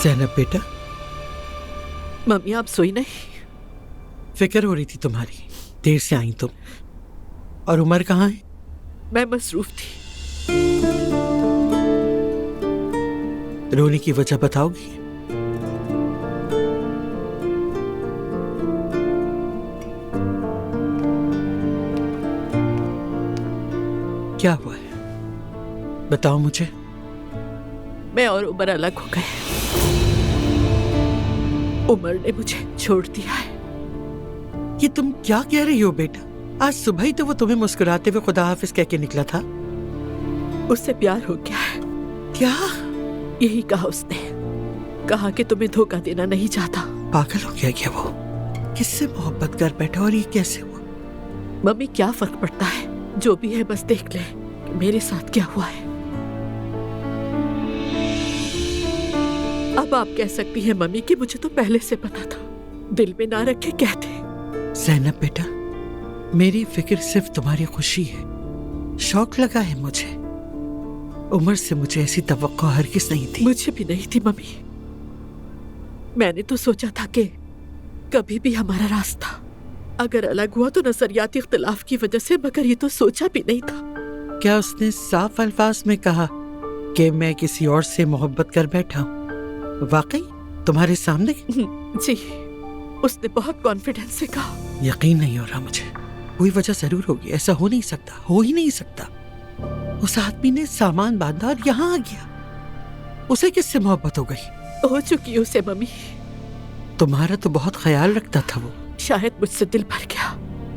ज़ैनब बेटा, मम्मी आप सोई नहीं? फिक्र हो रही थी तुम्हारी, देर से आई तुम। और उमर कहाँ है? मैं मसरूफ थी। रोने की वजह बताओगी? क्या हुआ है, बताओ मुझे। मैं और उमर अलग हो गए। उमर ने मुझे छोड़ दिया है। ये तुम क्या कह रही हो बेटा? आज सुबह ही तो वो तुम्हें मुस्कुराते हुए खुदा हाफिज कह के निकला था। उससे प्यार हो गया है। क्या? यही कहा उसने, कहा कि तुम्हें धोखा देना नहीं चाहता। पागल हो गया क्या वो? किससे मोहब्बत कर बैठा और ये कैसे हुआ? मम्मी क्या फर्क पड़ता है, जो भी है बस देख ले कि मेरे साथ क्या हुआ है। अब आप कह सकती हैं मम्मी कि मुझे तो पहले से पता था, दिल में ना रखे कहते। ज़ैनब बेटा, मेरी फिक्र सिर्फ तुम्हारी खुशी है। शौक लगा है मुझे। उमर से मुझे ऐसी तवक्को हरगिज़ नहीं थी। मुझे भी नहीं थी मम्मी। मैंने तो सोचा था कि कभी भी हमारा रास्ता अगर अलग हुआ तो नजरियाती इख्तिलाफ की वजह से, मगर ये तो सोचा भी नहीं था। क्या उसने साफ अल्फाज में कहा कि मैं किसी और से मोहब्बत कर बैठा हूँ? वाकई तुम्हारे सामने? जी, उसने बहुत कॉन्फिडेंस से कहा। यकीन नहीं हो रहा मुझे। कोई वजह जरूर होगी, ऐसा हो नहीं सकता, हो ही नहीं सकता। उस आदमी ने सामान बांधा और यहाँ आ गया। उसे किससे मोहब्बत हो गई? हो चुकी उसे मम्मी। तुम्हारा तो बहुत ख्याल रखता था वो। शायद मुझसे दिल भर गया।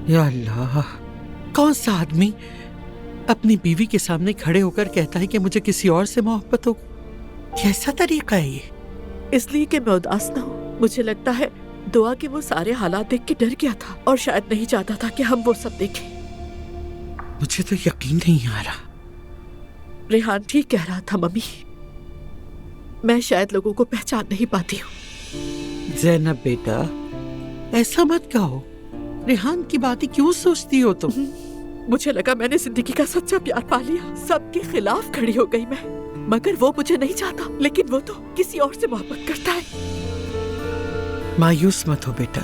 या अल्लाह, कौन सा आदमी अपनी बीवी के सामने खड़े होकर कहता है कि मुझे किसी और से मोहब्बत हो? कैसा तरीका है ये? इसलिए कि मैं उदास ना हूँ। मुझे लगता है दुआ कि वो सारे हालात देख के डर गया था और शायद नहीं चाहता था कि हम वो सब देखें। मुझे तो यकीन नहीं आ रहा। रेहान ठीक कह रहा था मम्मी, मैं शायद लोगों को पहचान नहीं पाती हूँ। ज़ैनब बेटा, ऐसा मत कहो। रेहान की बातें क्यों सोचती हो तुम? मुझे लगा मैंने जिंदगी का सच्चा प्यार पा लिया, सबके खिलाफ खड़ी हो गई मैं। मगर वो मुझे नहीं चाहता, लेकिन वो तो किसी और से मोहब्बत करता है। मायूस मत हो बेटा,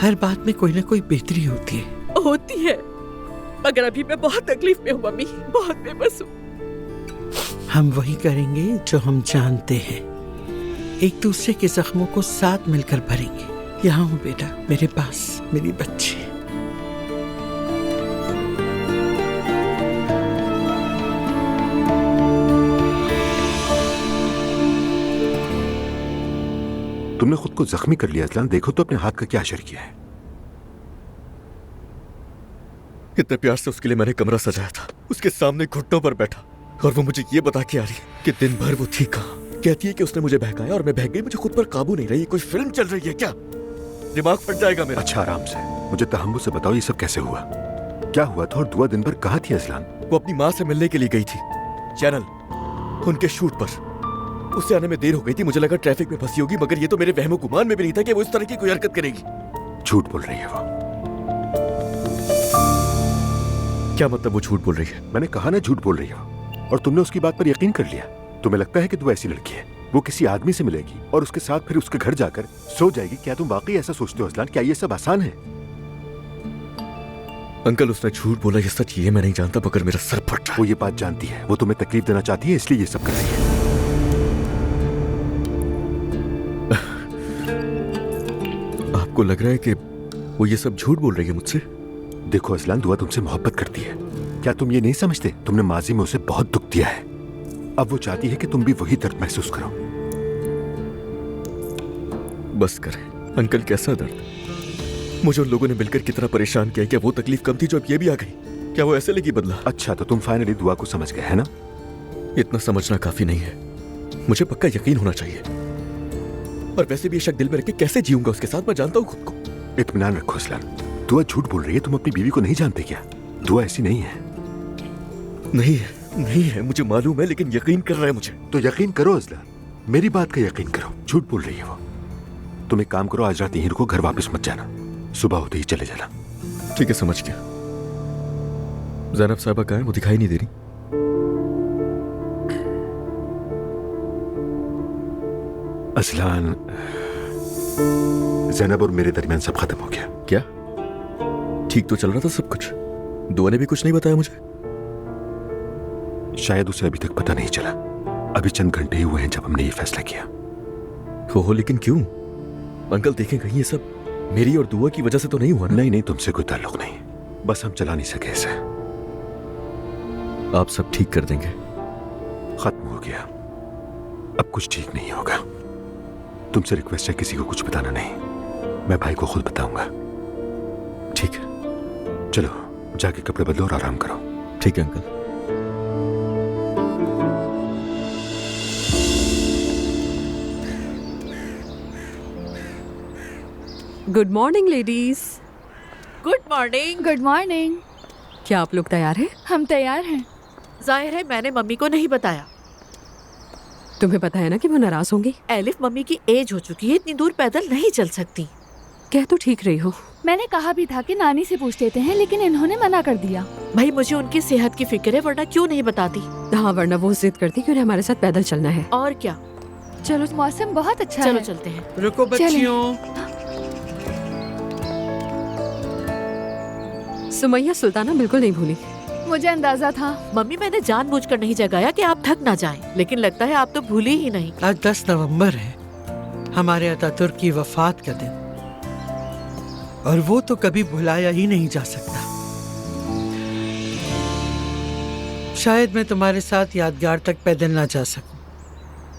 हर बात में कोई ना कोई बेहतरी होती है। होती है, मगर अभी मैं बहुत तकलीफ में हूँ मम्मी, बहुत बेबस हूँ। हम वही करेंगे जो हम जानते हैं, एक दूसरे के जख्मों को साथ मिलकर भरेंगे। यहाँ हूँ बेटा, मेरे पास, मेरी बच्ची। तुमने खुद को जख्मी कर लिया अजलान, देखो तो अपने हाथ का क्या असर किया है। इतने प्यार से उसके लिए मैंने कमरा सजाया था, उसके सामने घुटनों पर बैठा, और वो मुझे ये बता के आ रही है कि दिन भर वो थी कहाँ। कहती है कि उसने मुझे बहकाया और मैं बहक गई। मुझे खुद पर काबू नहीं रही। कोई फिल्म चल रही है क्या? दिमाग फट जाएगा मेरा। अच्छा आराम से, मुझे तहम्मुल से बताओ ये सब कैसे हुआ, क्या हुआ था? और दुआ दिन भर कहाँ थी अजलान? वो अपनी माँ से मिलने के लिए गई थी चैनल, उनके शूट पर। उससे आने में देर हो गई थी, मुझे लगा ट्रैफिक में फंसी होगी, मगर ये तो मेरे वहमो गुमान में भी नहीं था कि वो इस तरह की कोई हरकत करेगी। झूठ बोल रही है वो। क्या मतलब वो झूठ बोल रही है? मैंने कहा ना झूठ बोल रही है वो, और तुमने उसकी बात पर यकीन कर लिया। तुम्हें लगता है कि दुआ ऐसी लड़की है, वो किसी आदमी से मिलेगी और उसके साथ फिर उसके घर जाकर सो जाएगी? क्या तुम वाकई ऐसा सोचते हो अजलान? क्या ये सब आसान है? अंकल, उसने झूठ बोला, ये सच ये मैं नहीं जानता, मगर मेरा सर फट रहा है। वो ये बात जानती है, वो तुम्हें तकलीफ देना चाहती है, इसलिए ये सब कर रही है। आपको लग रहा है कि वो ये सब झूठ बोल रही है मुझसे? देखो अजलान, दुआ तुमसे मोहब्बत करती है। क्या तुम ये नहीं समझते? तुमने माजी में उसे बहुत दुख दिया है, अब वो चाहती है कि तुम भी वही दर्द महसूस करो। बस करें अंकल, कैसा दर्द? मुझे उन लोगों ने मिलकर कितना परेशान किया। क्या वो तकलीफ कम थी जो अब ये भी आ गई? क्या वो ऐसे लगी बदला? अच्छा, तो तुम फाइनली दुआ को समझ गए है ना? इतना समझना काफी नहीं है, मुझे पक्का यकीन होना चाहिए। और वैसे भी ये शक दिल में रख के कैसे जीऊंगा उसके साथ? मैं जानता हूँ खुद को। इत्मीनान रखो अजलान, दुआ झूठ बोल रही है। तुम अपनी बीवी को नहीं जानते क्या? दुआ ऐसी नहीं है। नहीं है, नहीं है, मुझे मालूम है, लेकिन यकीन कर रहा है मुझे। तो यकीन करो अजलान, मेरी बात का यकीन करो। झूठ बोल रही है वो। तुम एक काम करो, आज रात यहीं रुको, घर वापस मत जाना, सुबह होते ही चले जाना। ठीक है, समझ गया। ज़ैनब साहबा कहाँ है? वो दिखाई नहीं दे रही। अजलान, ज़ैनब और मेरे दरमियान सब खत्म हो गया। क्या? ठीक तो चल रहा था सब कुछ। दुआ ने भी कुछ नहीं बताया मुझे। शायद उसे अभी तक पता नहीं चला। अभी चंद घंटे ही हुए हैं जब हमने ये फैसला किया। हो लेकिन क्यों? अंकल देखें कहीं ये सब मेरी और दुआ की वजह से तो नहीं हुआ ना? नहीं नहीं, तुमसे कोई ताल्लुक नहीं, बस हम चला नहीं सके इसे। आप सब ठीक कर देंगे। खत्म हो गया, अब कुछ ठीक नहीं होगा। तुमसे रिक्वेस्ट है किसी को कुछ बताना नहीं, मैं भाई को खुद बताऊंगा। ठीक है। चलो जाके कपड़े बदलो और आराम करो। ठीक है uncle. Good morning ladies. Good morning. Good morning. क्या आप लोग तैयार हैं? हम तैयार हैं। जाहिर है मैंने मम्मी को नहीं बताया। तुम्हें पता है ना कि वो नाराज होंगी। एलिफ मम्मी की एज हो चुकी है, इतनी दूर पैदल नहीं चल सकती। कह तो ठीक रही हो। मैंने कहा भी था कि नानी से पूछ लेते हैं, लेकिन इन्होंने मना कर दिया। भाई मुझे उनकी सेहत की फिक्र है, वरना क्यों नहीं बताती। हाँ, वरना वो जिद करती कि उन्हें हमारे साथ पैदल चलना है। और क्या। चलो, मौसम बहुत अच्छा चलो है। चलते हैं। रुको बच्चियों। सुमैया सुल्ताना बिल्कुल नहीं भूली। मुझे अंदाजा था। मम्मी मैंने जानबूझकर नहीं जगाया कि आप थक ना जाएं, लेकिन लगता है आप तो भूली ही नहीं। आज 10 नवंबर है, हमारे अतातुर्क की वफात का दिन, और वो तो कभी भुलाया ही नहीं जा सकता। शायद मैं तुम्हारे साथ यादगार तक पैदल ना जा सकूं,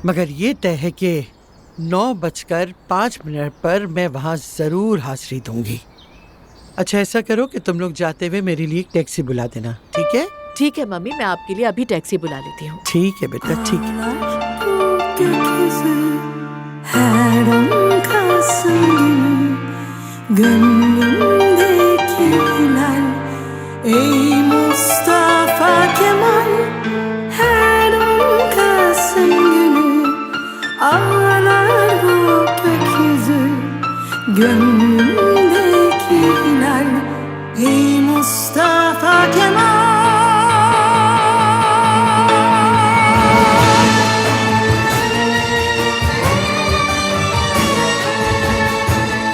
मगर ये तय है कि 9:05 पर मैं वहां जरूर हाजिरी दूंगी। अच्छा, ऐसा करो कि तुम लोग जाते हुए मेरे लिए एक टैक्सी बुला देना, ठीक है? ठीक है मम्मी, मैं आपके लिए अभी टैक्सी बुला लेती हूँ। ठीक है बेटा, ठीक है। Ey Mustafa Kemal, her Kasım günü ağlar bu gökyüzü, gönlümdeki hilal. Ey Mustafa Kemal.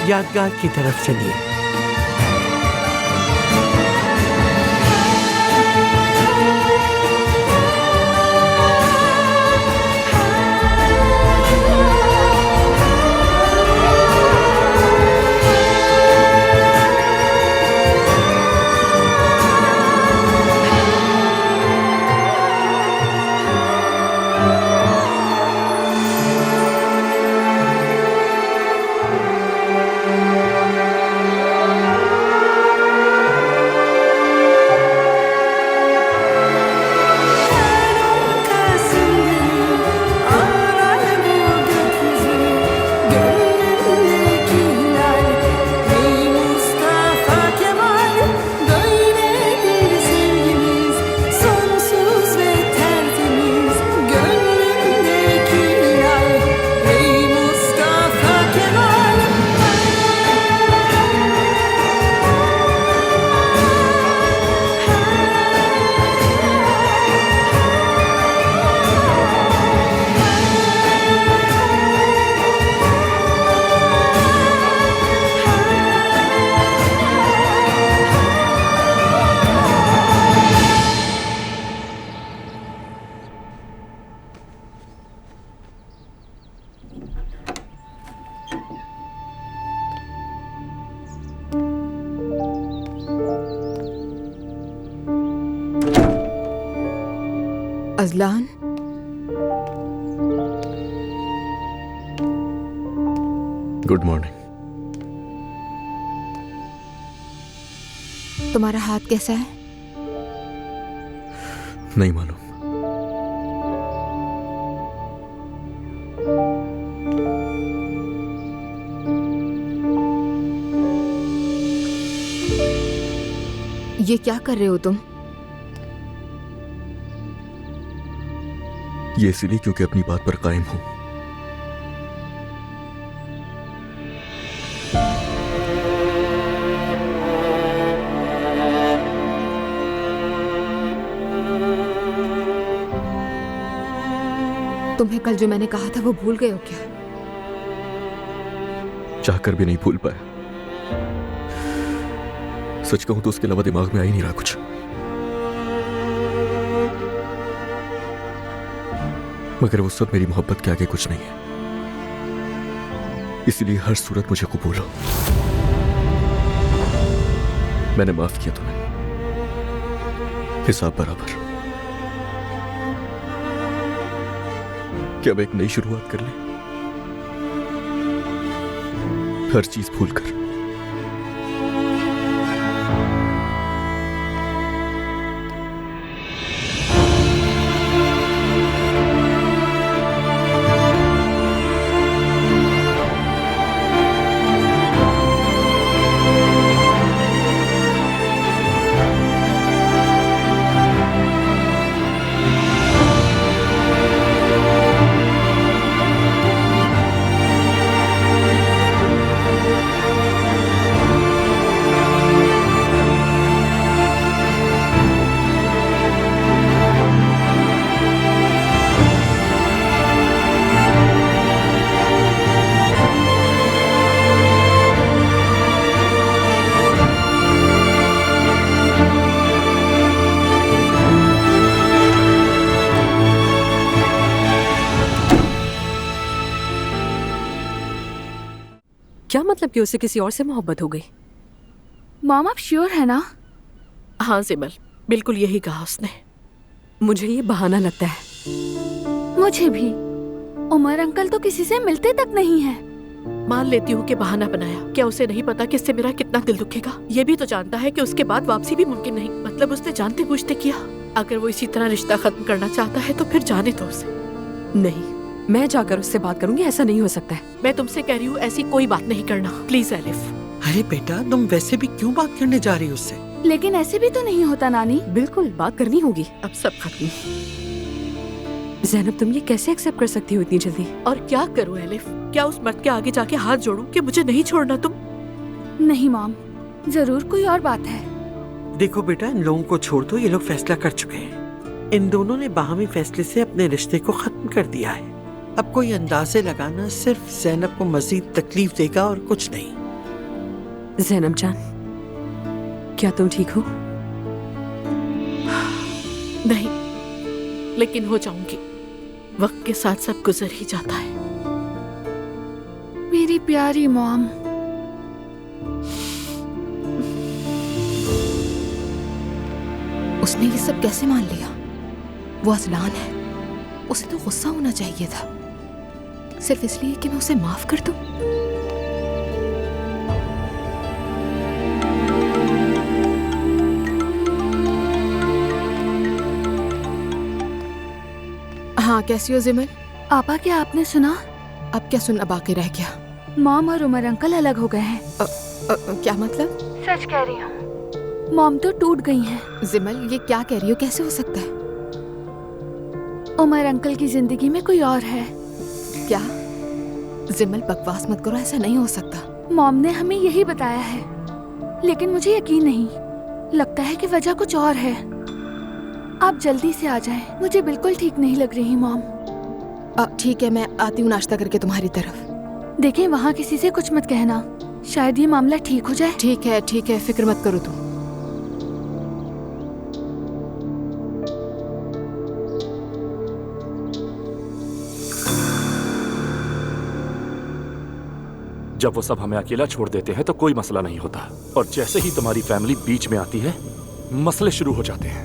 यादगार की तरफ चलिए। Azlan, good morning. तुम्हारा हाथ कैसा है? नहीं मालूम। ये क्या कर रहे हो तुम? ये इसलिए क्योंकि अपनी बात पर कायम हूं। तुम्हें कल जो मैंने कहा था वो भूल गए हो क्या? चाहकर भी नहीं भूल पाया। सच कहूं तो उसके अलावा दिमाग में आ ही नहीं रहा कुछ। मगर वो सब मेरी मोहब्बत के आगे कुछ नहीं है। इसलिए हर सूरत मुझे कबूल हो। मैंने माफ किया तुम्हें, हिसाब बराबर। क्या अब एक नई शुरुआत कर ले, हर चीज भूलकर। क्या मतलब कि उसे किसी और से मोहब्बत हो गई? मॉम आप श्योर है ना? हाँ जिमल, बिल्कुल यही कहा उसने। मुझे ये बहाना लगता है। मुझे भी। उमर अंकल तो किसी से मिलते तक नहीं है। मान लेती हूँ कि बहाना बनाया। क्या उसे नहीं पता कि इससे मेरा कितना दिल दुखेगा? ये भी तो जानता है कि उसके बाद वापसी भी मुमकिन नहीं। मतलब उसने जानते बूझते किया। अगर वो इसी तरह रिश्ता खत्म करना चाहता है तो फिर जाने दो उसे। नहीं, मैं जाकर उससे बात करूंगी। ऐसा नहीं हो सकता है। मैं तुमसे कह रही हूँ ऐसी कोई बात नहीं करना, प्लीज एलिफ। अरे बेटा, तुम वैसे भी क्यों बात करने जा रही हो उससे? लेकिन ऐसे भी तो नहीं होता नानी। बिल्कुल बात करनी होगी। अब सब खत्म। ज़ैनब, तुम ये कैसे एक्सेप्ट कर सकती हो इतनी जल्दी? और क्या करूँ एलिफ? क्या उस मर्द के आगे जाके हाथ जोड़ूं कि मुझे नहीं छोड़ना तुम? नहीं मॉम, जरूर कोई और बात है। देखो बेटा, इन लोगों को छोड़ दो। ये लोग फैसला कर चुके हैं। इन दोनों ने बाहमी फैसले से अपने रिश्ते को खत्म कर दिया है। अब कोई अंदाजे लगाना सिर्फ ज़ैनब को मजीद तकलीफ देगा और कुछ नहीं। ज़ैनब जान, क्या तुम ठीक हो? नहीं, लेकिन हो जाऊंगी। वक्त के साथ सब गुजर ही जाता है। मेरी प्यारी मॉम। उसने ये सब कैसे मान लिया? वो अज़लान है, उसे तो गुस्सा होना चाहिए था, सिर्फ इसलिए कि मैं उसे माफ कर दूं। हाँ, कैसी हो जिमल? आपा, क्या आपने सुना? अब क्या सुन, अब आके रह गया। मॉम और उमर अंकल अलग हो गए हैं। क्या मतलब? सच कह रही हूँ। मॉम तो टूट गई हैं। जिमल, ये क्या कह रही हो? कैसे हो सकता है? उमर अंकल की जिंदगी में कोई और है। क्या? जिमल, बकवास मत करो, ऐसा नहीं हो सकता। मॉम ने हमें यही बताया है, लेकिन मुझे यकीन नहीं। लगता है कि वजह कुछ और है। आप जल्दी से आ जाएं। मुझे बिल्कुल ठीक नहीं लग रही मॉम। ठीक है, मैं आती हूँ नाश्ता करके तुम्हारी तरफ। देखें, वहाँ किसी से कुछ मत कहना। शायद ये मामला ठीक हो जाए। ठीक है, ठीक है, फिक्र मत करो तुम। जब वो सब हमें अकेला छोड़ देते हैं तो कोई मसला नहीं होता, और जैसे ही तुम्हारी फैमिली बीच में आती है मसले शुरू हो जाते हैं।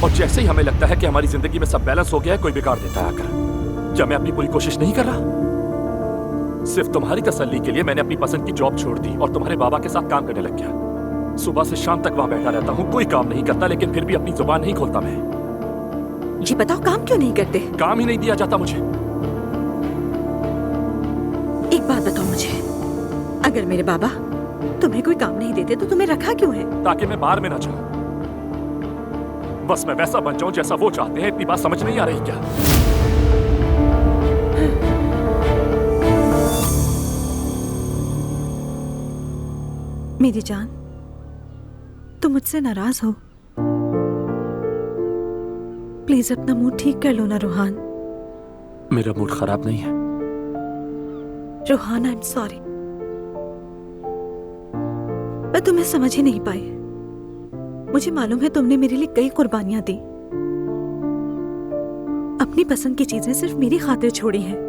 और जैसे ही हमें लगता है कि हमारी जिंदगी में सब बैलेंस हो गया है, कोई बिगाड़ देता है आकर। क्या मैं अपनी पूरी कोशिश नहीं कर रहा? सिर्फ तुम्हारी तसल्ली के लिए मैंने अपनी पसंद की जॉब छोड़ दी और तुम्हारे बाबा के साथ काम करने लग गया। सुबह से शाम तक वहां बैठा रहता हूँ, कोई काम नहीं करता, लेकिन फिर भी अपनी जुबान नहीं खोलता मैं। ये बताओ, काम क्यों नहीं करते? काम ही नहीं दिया जाता मुझे। एक बात बताओ मुझे, अगर मेरे बाबा तुम्हें कोई काम नहीं देते तो तुम्हें रखा क्यों है? ताकि मैं बाहर में ना जाऊं। बस मैं वैसा बन जाऊं जैसा वो चाहते हैं। इतनी बात समझ नहीं आ रही क्या? मेरी जान, तुम मुझसे नाराज हो? प्लीज अपना मूड ठीक कर लो ना रोहान। मेरा मूड खराब नहीं है। Rohan, I am sorry. मैं तुम्हें समझ ही नहीं पाई। मुझे मालूम है तुमने मेरे लिए कई कुर्बानियां दी, अपनी पसंद की चीजें सिर्फ मेरी खातिर छोड़ी हैं।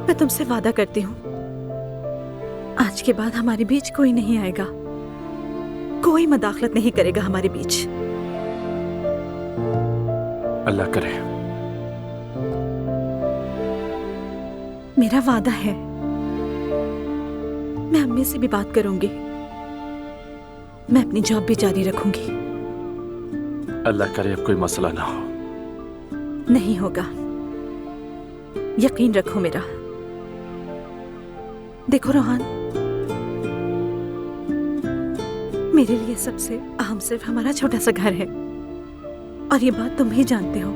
मैं तुमसे वादा करती हूँ, आज के बाद हमारे बीच कोई नहीं आएगा, कोई मदाखलत नहीं करेगा हमारे बीच। अल्लाह करे। मेरा वादा है, मैं अम्मी से भी बात करूंगी, मैं अपनी जॉब भी जारी रखूंगी। अल्लाह करे अब कोई मसला ना हो। नहीं होगा, यकीन रखो मेरा। देखो रोहान, मेरे लिए सबसे अहम सिर्फ हमारा छोटा सा घर है, और ये बात तुम भी जानते हो।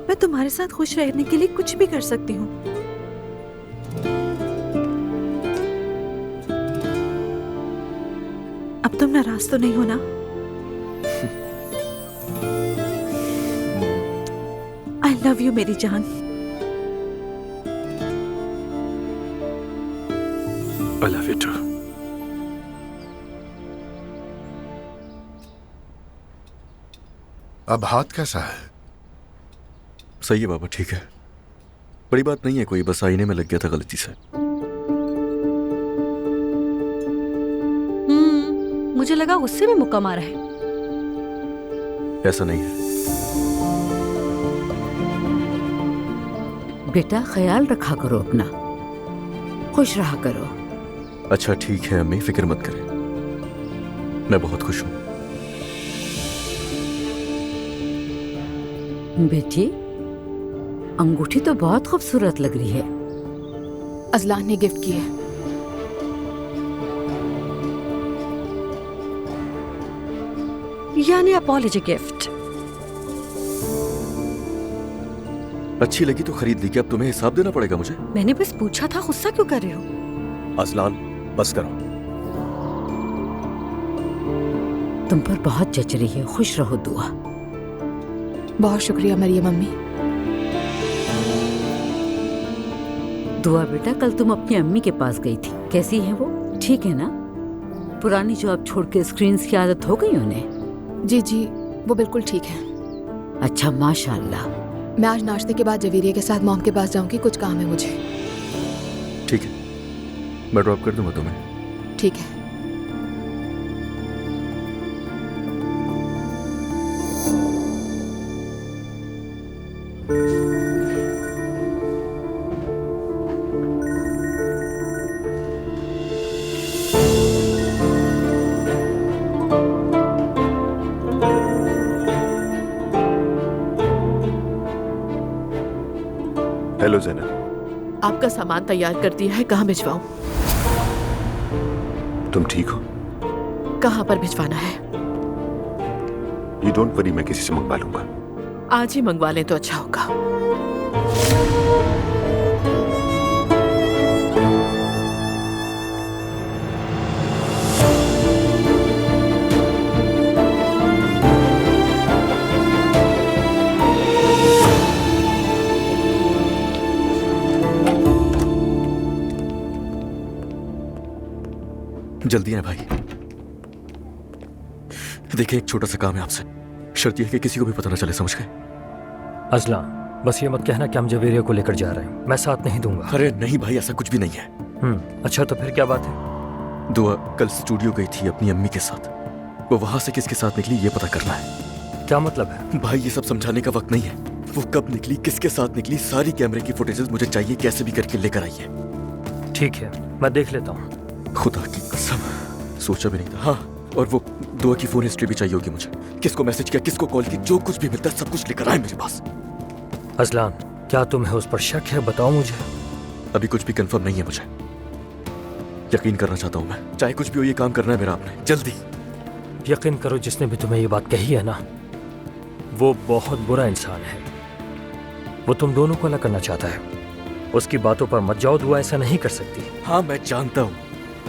मैं तुम्हारे साथ खुश रहने के लिए कुछ भी कर सकती हूँ। अब तुम नाराज तो नहीं हो ना? आई लव यू मेरी जान। I love you too. अब हाथ कैसा है? सही है बाबा, ठीक है, बड़ी बात नहीं है कोई, बस आईने में लग गया था गलती से। मुझे लगा गुस्से में मुक्का मारा है। ऐसा नहीं है। बेटा ख्याल रखा करो अपना, खुश रहा करो। अच्छा ठीक है अम्मी, फिक्र मत करें, मैं बहुत खुश हूं। बेटी अंगूठी तो बहुत खूबसूरत लग रही है। अजलान ने गिफ्ट की है। यानी अपॉलॉजी गिफ्ट। अच्छी लगी तो खरीद ली, कि अब तुम्हें हिसाब देना पड़ेगा मुझे? मैंने बस पूछा था, गुस्सा क्यों कर रहे हो? अजलान बस करो। तुम पर बहुत जच रही है, खुश रहो। दुआ। बहुत शुक्रिया मरियम अम्मी। दुआ बेटा, कल तुम अपनी अम्मी के पास गई थी, कैसी है वो? ठीक है ना? पुरानी जॉब छोड़ के स्क्रीन्स की आदत हो गई उन्हें? जी जी, वो बिल्कुल ठीक है। अच्छा माशाअल्लाह। मैं आज नाश्ते के बाद जवेरिया के साथ मॉम के पास जाऊंगी, कुछ काम है मुझे। ठीक है, मैं ड्रॉप कर दूंगा तुम्हें। ठीक है। हेलो ज़ैनब। आपका सामान तैयार कर दिया है, कहाँ भिजवाऊं? तुम ठीक हो? कहाँ पर भिजवाना है? यू डोंट वरी, मैं किसी से मंगवा लूंगा। आज ही मंगवा लें तो अच्छा होगा। जल्दी है भाई। देखिए एक छोटा सा काम है आपसे, शर्त यह है कि किसी को भी पता ना चले, समझ गए? अजलान बस ये मत कहना कि हम जवेरिया को लेकर जा रहे हैं, मैं साथ नहीं दूंगा। अरे नहीं भाई, ऐसा कुछ भी नहीं है। अच्छा तो फिर क्या बात है? दुआ कल स्टूडियो गई थी अपनी अम्मी के साथ, वो वहां से किसके साथ निकली ये पता करना है। क्या मतलब है? भाई ये सब समझाने का वक्त नहीं है, वो कब निकली, किसके साथ निकली, सारी कैमरे की फुटेजेस मुझे चाहिए, कैसे भी करके लेकर आइए। ठीक है, मैं देख लेता हूँ। खुदा की कसम, सोचा भी नहीं था। हाँ, और वो दुआ की फोन हिस्ट्री भी चाहिए होगी मुझे, किसको मैसेज किया, किसको कॉल की, जो कुछ भी मिलता है सब कुछ लेकर आए मेरे पास। अजलान क्या तुम्हें उस पर शक है? बताओ मुझे। अभी कुछ भी कंफर्म नहीं है, मुझे यकीन करना चाहता हूँ मैं, चाहे कुछ भी हो ये काम करना है मेरा आपने, जल्दी। यकीन करो, जिसने भी तुम्हें ये बात कही है ना, वो बहुत बुरा इंसान है। वो तुम दोनों को अलग करना चाहता है। उसकी बातों पर मत जाओ, दुआ ऐसा नहीं कर सकती। हाँ मैं जानता हूँ,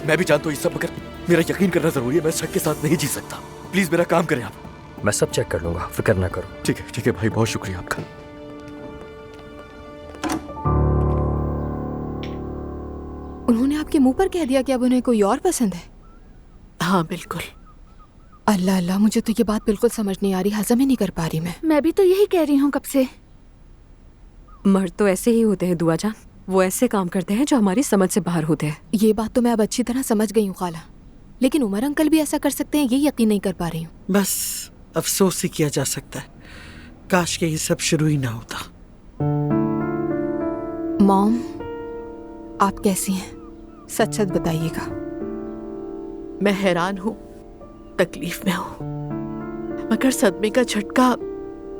मैं भी जानता हूँ ये सब, मगर मेरा यकीन करना जरूरी है, मैं शक के साथ नहीं जी सकता। प्लीज मेरा काम करें आप। मैं सब चेक कर लूंगा, फिक्र ना करो। ठीक है भाई, बहुत शुक्रिया आपका। उन्होंने आपकी मुंह पर कह दिया कि अब उन्हें कोई और पसंद है? हाँ बिल्कुल। अल्लाह अल्लाह, मुझे तो ये बात बिल्कुल समझ नहीं आ रही, हजम ही नहीं कर पा रही मैं भी तो यही कह रही हूँ कब से। मर्द तो ऐसे ही होते हैं दुआ जान, वो ऐसे काम करते हैं जो हमारी समझ से बाहर होते हैं। ये बात तो मैं अब अच्छी तरह समझ गई हूँ खाला, लेकिन उमर अंकल भी ऐसा कर सकते हैं, ये यकीन नहीं कर पा रही हूँ। बस अफसोस ही किया जा सकता है, काश के ये सब शुरू ही ना होता। मॉम, आप कैसी हैं? सच सच बताइएगा। मैं हैरान हूँ, तकलीफ में हूँ, मगर सदमे का झटका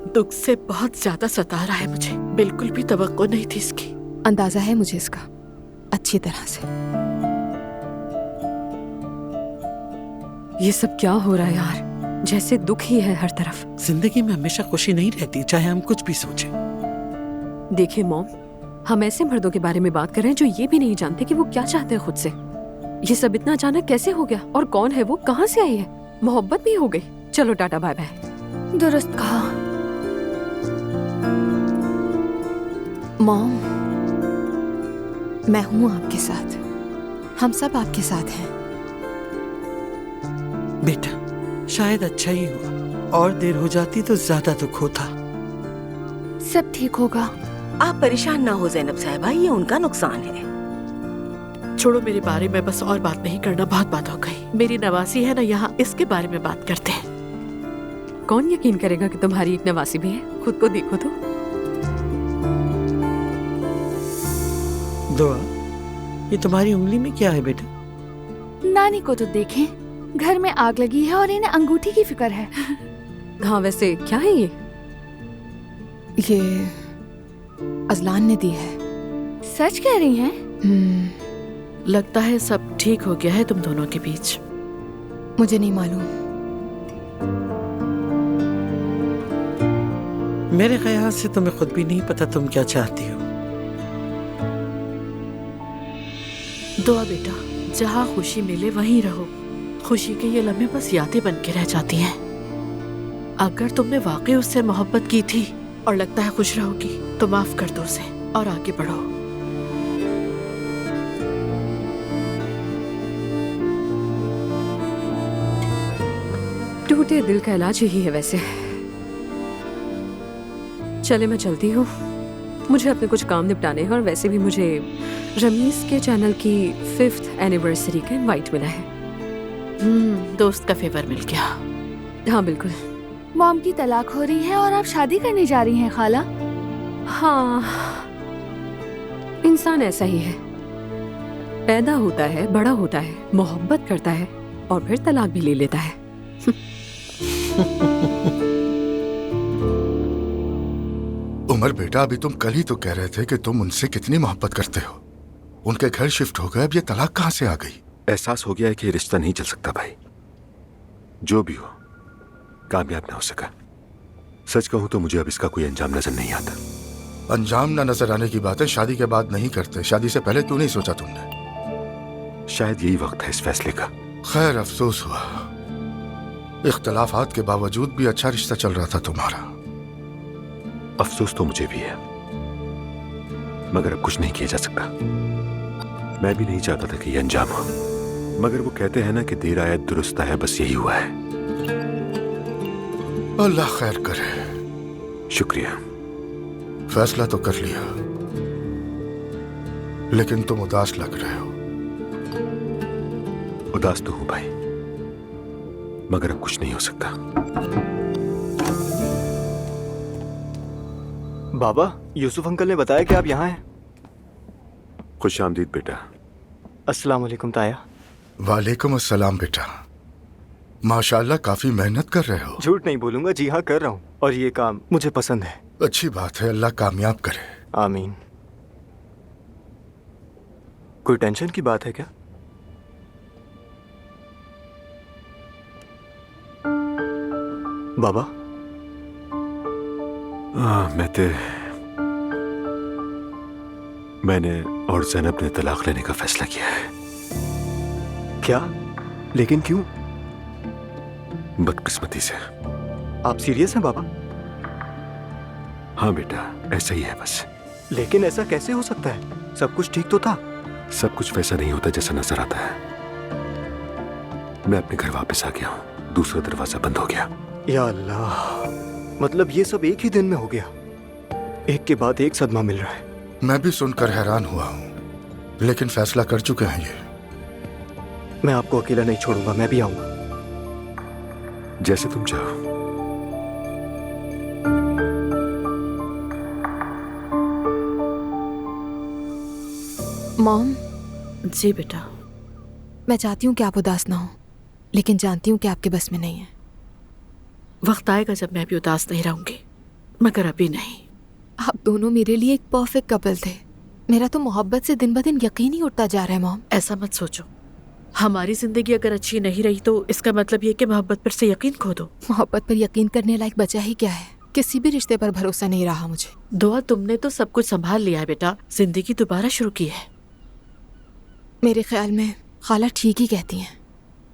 दुख से बहुत ज्यादा सता रहा है मुझे। बिल्कुल भी तवक्को नहीं थी इसकी। अंदाजा है मुझे इसका अच्छी तरह से। ये सब क्या हो रहा है यार, जैसे दुख ही है हर तरफ। जिंदगी में हमेशा खुशी नहीं रहती, चाहे हम कुछ भी सोचें। देखिए मॉम, हम ऐसे मर्दों के बारे में बात कर रहे हैं जो ये भी नहीं जानते कि वो क्या चाहते हैं खुद से। ये सब इतना अचानक कैसे हो गया, और कौन है वो, कहाँ से आई है? मोहब्बत भी हो गई। चलो टाटा बाय बाय। दुरुस्त कहा। मॉम, मैं हूँ आपके साथ, हम सब आपके साथ हैं। बेटा, शायद अच्छा ही हुआ, और देर हो जाती तो ज्यादा दुख होता। सब ठीक होगा। आप परेशान ना हो जैनब साहिबा, ये उनका नुकसान है। छोड़ो, मेरे बारे में बस और बात नहीं करना, बहुत बात हो गई। मेरी नवासी है ना यहाँ, इसके बारे में बात करते हैं। कौन यकीन करेगा कि तुम्हारी एक नवासी भी है? खुद को देखो तो। दुआ, ये तुम्हारी उंगली में क्या है बेटा? नानी को तो देखें, घर में आग लगी है और इन्हें अंगूठी की फिक्र है। हाँ वैसे क्या है ये? ये अजलान ने दी है। सच कह रही हैं? लगता है सब ठीक हो गया है तुम दोनों के बीच। मुझे नहीं मालूम। मेरे ख्याल से तुम्हें खुद भी नहीं पता तुम क्या चाहती हो। दुआ बेटा, जहाँ खुशी मिले वहीं रहो। खुशी के ये लम्हे बस यादें बन के रह जाती हैं। अगर तुमने वाकई उससे मोहब्बत की थी और लगता है खुश रहोगी, तो माफ कर दो उसे और आगे बढ़ो। टूटे दिल का इलाज यही है वैसे। चले मैं चलती हूँ, मुझे अपने कुछ काम निपटाने हैं, और वैसे भी मुझे रमीज के चैनल की 5th एनिवर्सरी का इनवाइट मिला है। दोस्त का फेवर मिल गया। हाँ बिल्कुल। मॉम की तलाक हो रही है और आप शादी करने जा रही हैं खाला? हाँ, इंसान ऐसा ही है, पैदा होता है, बड़ा होता है, मोहब्बत करता है और फिर तलाक भी ले लेता है। उमर बेटा, अभी तुम कल ही तो कह रहे थे कि तुम उनसे कितनी मोहब्बत करते हो। उनके घर शिफ्ट हो गए, अब ये तलाक कहाँ से आ गई? एहसास हो गया है कि ये रिश्ता नहीं चल सकता भाई। जो भी हो, कामयाब ना हो सका। सच कहूं तो मुझे अब इसका कोई अंजाम नजर नहीं आता। अंजाम ना नजर आने की बातें शादी के बाद नहीं करते। शादी से पहले क्यों नहीं सोचा तुमने? शायद यही वक्त है इस फैसले का। खैर, अफसोस हुआ। इख्तलाफात के बावजूद भी अच्छा रिश्ता चल रहा था तुम्हारा। अफसोस तो मुझे भी है, मगर अब कुछ नहीं किया जा सकता। मैं भी नहीं चाहता था कि ये अंजाम हो, मगर वो कहते हैं ना कि देर आया दुरुस्त आया, बस यही हुआ है। अल्लाह खैर करे। शुक्रिया। फैसला तो कर लिया, लेकिन तुम उदास लग रहे हो। उदास तो हूं भाई, मगर अब कुछ नहीं हो सकता। बाबा, यूसुफ अंकल ने बताया कि आप यहाँ हैं। खुश आमदीद बेटा। अस्सलाम वालेकुम ताया। वालेकुम अस्सलाम बेटा। माशाल्लाह काफी मेहनत कर रहे हो। झूठ नहीं बोलूंगा, जी हाँ कर रहा हूँ, और ये काम मुझे पसंद है। अच्छी बात है, अल्लाह कामयाब करे। आमीन। कोई टेंशन की बात है क्या? बाबा, मैंने और ज़ैनब ने तलाक लेने का फैसला किया है। क्या? लेकिन क्यों? बदकिस्मती से। आप सीरियस हैं बाबा? हाँ बेटा, ऐसा ही है बस। लेकिन ऐसा कैसे हो सकता है? सब कुछ ठीक तो था। सब कुछ वैसा नहीं होता जैसा नजर आता है। मैं अपने घर वापस आ गया हूँ, दूसरा दरवाजा बंद हो गया। या अल्लाह, मतलब ये सब एक ही दिन में हो गया? एक के बाद एक सदमा मिल रहा है। मैं भी सुनकर हैरान हुआ हूँ, लेकिन फैसला कर चुके हैं ये। मैं आपको अकेला नहीं छोड़ूंगा, मैं भी आऊंगा। जैसे तुम चाहो। मॉम। जी बेटा। मैं चाहती हूँ कि आप उदास ना हो, लेकिन जानती हूँ कि आपके बस में नहीं है। वक्त आएगा जब मैं भी उदास नहीं रहूंगी, मगर अभी नहीं। आप दोनों मेरे लिए एक परफेक्ट कपल थे। मेरा तो मोहब्बत से दिन ब दिन यकीन ही उठता जा रहा है मॉम। ऐसा मत सोचो। हमारी जिंदगी अगर अच्छी नहीं रही तो इसका मतलब ये कि मोहब्बत पर से यकीन खो दो। मोहब्बत पर यकीन करने लायक बचा ही क्या है? किसी भी रिश्ते पर भरोसा नहीं रहा मुझे। दुआ, तुमने तो सब कुछ संभाल लिया है बेटा, जिंदगी दोबारा शुरू की है। मेरे ख्याल में खाला ठीक ही कहती हैं।